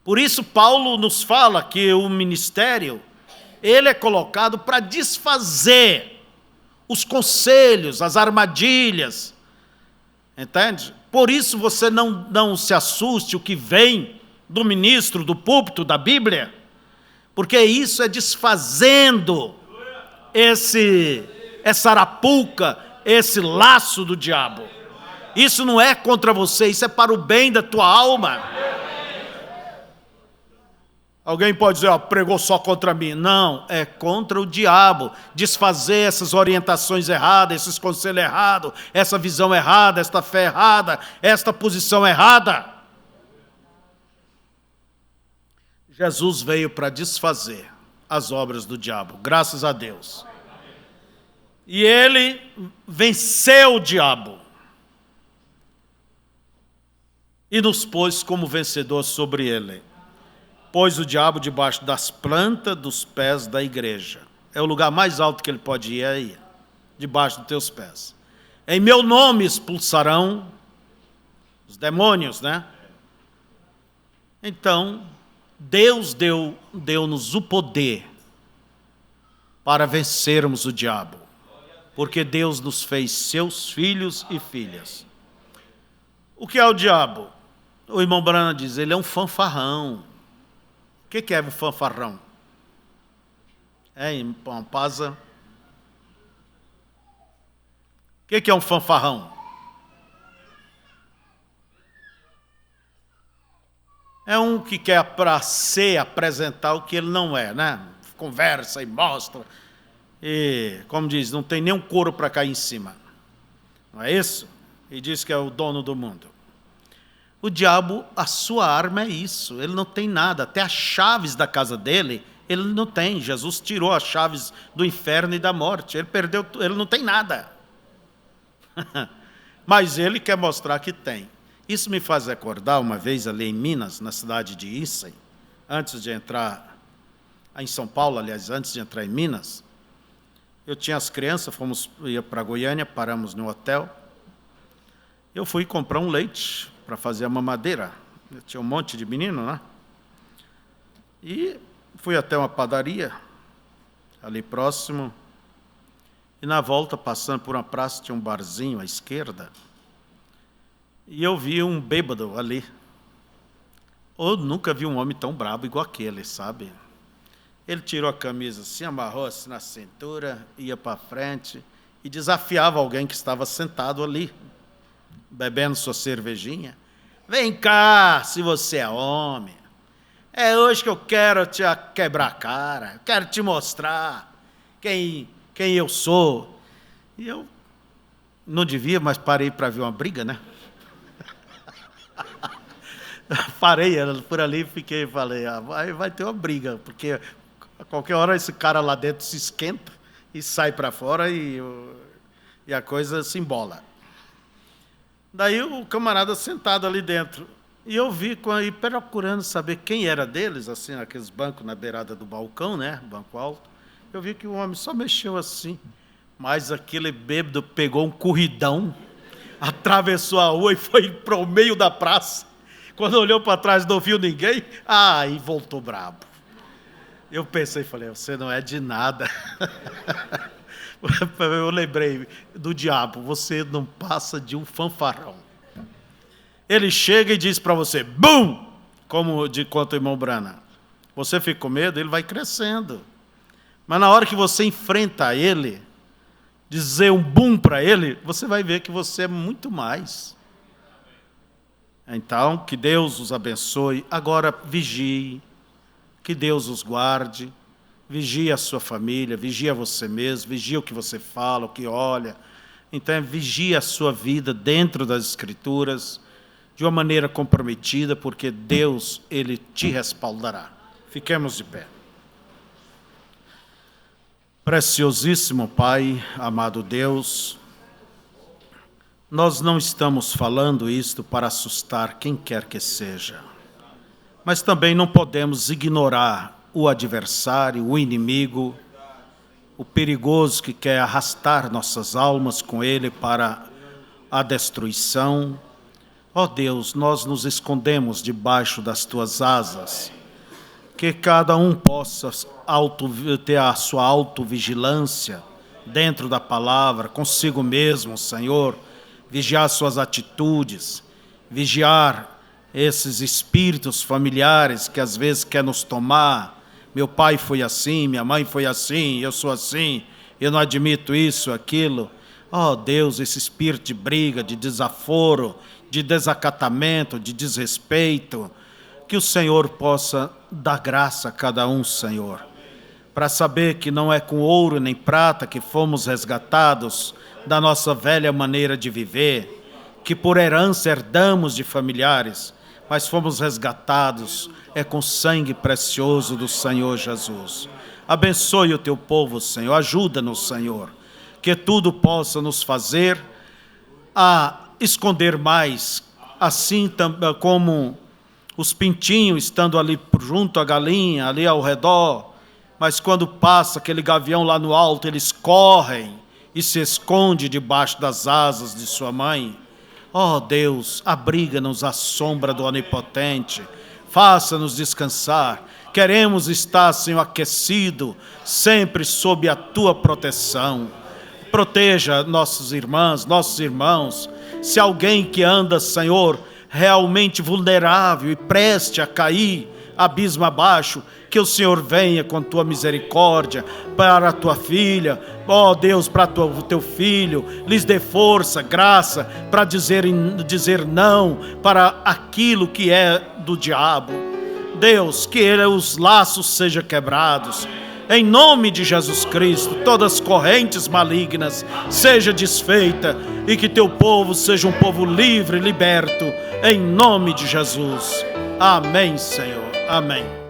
Por isso Paulo nos fala que o ministério, ele é colocado para desfazer os conselhos, as armadilhas, entende? Por isso você não se assuste o que vem do ministro, do púlpito, da Bíblia, porque isso é desfazendo essa arapuca, esse laço do diabo. Isso não é contra você, isso é para o bem da tua alma. Alguém pode dizer, pregou só contra mim. Não, é contra o diabo. Desfazer essas orientações erradas, esses conselhos errados, essa visão errada, esta fé errada, esta posição errada. Jesus veio para desfazer as obras do diabo, graças a Deus. E ele venceu o diabo. E nos pôs como vencedor sobre ele. Pôs o diabo debaixo das plantas dos pés da igreja. É o lugar mais alto que ele pode ir, aí, debaixo dos teus pés. Em meu nome expulsarão demônios, né? Então, Deus deu-nos o poder para vencermos o diabo, porque Deus nos fez seus filhos e filhas. O que é o diabo? O irmão Brana diz, ele é um fanfarrão. O que é um fanfarrão? Em Pampasa? O que é um fanfarrão? É um que quer para ser, apresentar o que ele não é, né? Conversa e mostra. E, como diz, não tem nem um couro para cair em cima. Não é isso? E diz que é o dono do mundo. O diabo, a sua arma é isso. Ele não tem nada. Até as chaves da casa dele, ele não tem. Jesus tirou as chaves do inferno e da morte. Ele perdeu, ele não tem nada. Mas ele quer mostrar que tem. Isso me faz recordar uma vez ali em Minas, na cidade de Issem, antes de entrar em São Paulo, aliás, antes de entrar em Minas, eu tinha as crianças, ia para Goiânia, paramos no hotel, eu fui comprar um leite para fazer a mamadeira, eu tinha um monte de menino, né? E fui até uma padaria, ali próximo, e na volta, passando por uma praça, tinha um barzinho à esquerda, e eu vi um bêbado ali. Eu nunca vi um homem tão brabo igual aquele, sabe? Ele tirou a camisa assim, amarrou-se na cintura, ia para frente e desafiava alguém que estava sentado ali, bebendo sua cervejinha. Vem cá, se você é homem. É hoje que eu quero te quebrar a cara, eu quero te mostrar quem eu sou. E eu não devia, mas parei para ver uma briga, né? Parei por ali e falei, vai ter uma briga, porque a qualquer hora esse cara lá dentro se esquenta e sai para fora e a coisa se embola. Daí o camarada sentado ali dentro, e eu vi aí procurando saber quem era deles, assim, aqueles bancos na beirada do balcão, né, banco alto, eu vi que o homem só mexeu assim, mas aquele bêbado pegou um corridão, atravessou a rua e foi para o meio da praça. Quando olhou para trás não viu ninguém, e voltou brabo. Eu pensei, falei, você não é de nada. Eu lembrei do diabo, você não passa de um fanfarrão. Ele chega e diz para você, bum! Como conta o irmão Brana. Você fica com medo, ele vai crescendo. Mas na hora que você enfrenta ele, dizer um bum para ele, você vai ver que você é muito mais. Então, que Deus os abençoe. Agora, vigie. Que Deus os guarde. Vigie a sua família, vigie a você mesmo, vigie o que você fala, o que olha. Então, vigie a sua vida dentro das Escrituras, de uma maneira comprometida, porque Deus, Ele te respaldará. Fiquemos de pé. Preciosíssimo Pai, amado Deus, nós não estamos falando isto para assustar quem quer que seja, mas também não podemos ignorar o adversário, o inimigo, o perigoso que quer arrastar nossas almas com ele para a destruição. Ó Deus, nós nos escondemos debaixo das tuas asas, que cada um possa ter a sua autovigilância dentro da palavra, consigo mesmo, Senhor, vigiar suas atitudes, vigiar esses espíritos familiares que às vezes querem nos tomar. Meu pai foi assim, minha mãe foi assim, eu sou assim, eu não admito isso, aquilo. Ó Deus, esse espírito de briga, de desaforo, de desacatamento, de desrespeito, que o Senhor possa dar graça a cada um, Senhor, para saber que não é com ouro nem prata que fomos resgatados da nossa velha maneira de viver, que por herança herdamos de familiares, mas fomos resgatados com sangue precioso do Senhor Jesus. Abençoe o teu povo, Senhor, ajuda-nos, Senhor, que tudo possa nos fazer a esconder mais, assim como os pintinhos estando ali junto à galinha, ali ao redor, mas quando passa aquele gavião lá no alto, eles correm e se escondem debaixo das asas de sua mãe. Ó Deus, abriga-nos à sombra do Onipotente, faça-nos descansar. Queremos estar, Senhor, aquecido, sempre sob a tua proteção. Proteja nossas irmãs, nossos irmãos. Se alguém que anda, Senhor, realmente vulnerável e preste a cair abismo abaixo, que o Senhor venha com tua misericórdia para a tua filha, ó Deus, para o teu filho, lhes dê força, graça para dizer não para aquilo que é do diabo. Deus, que os laços sejam quebrados, em nome de Jesus Cristo, todas as correntes malignas sejam desfeitas e que teu povo seja um povo livre, liberto, em nome de Jesus. Amém, Senhor. Amém.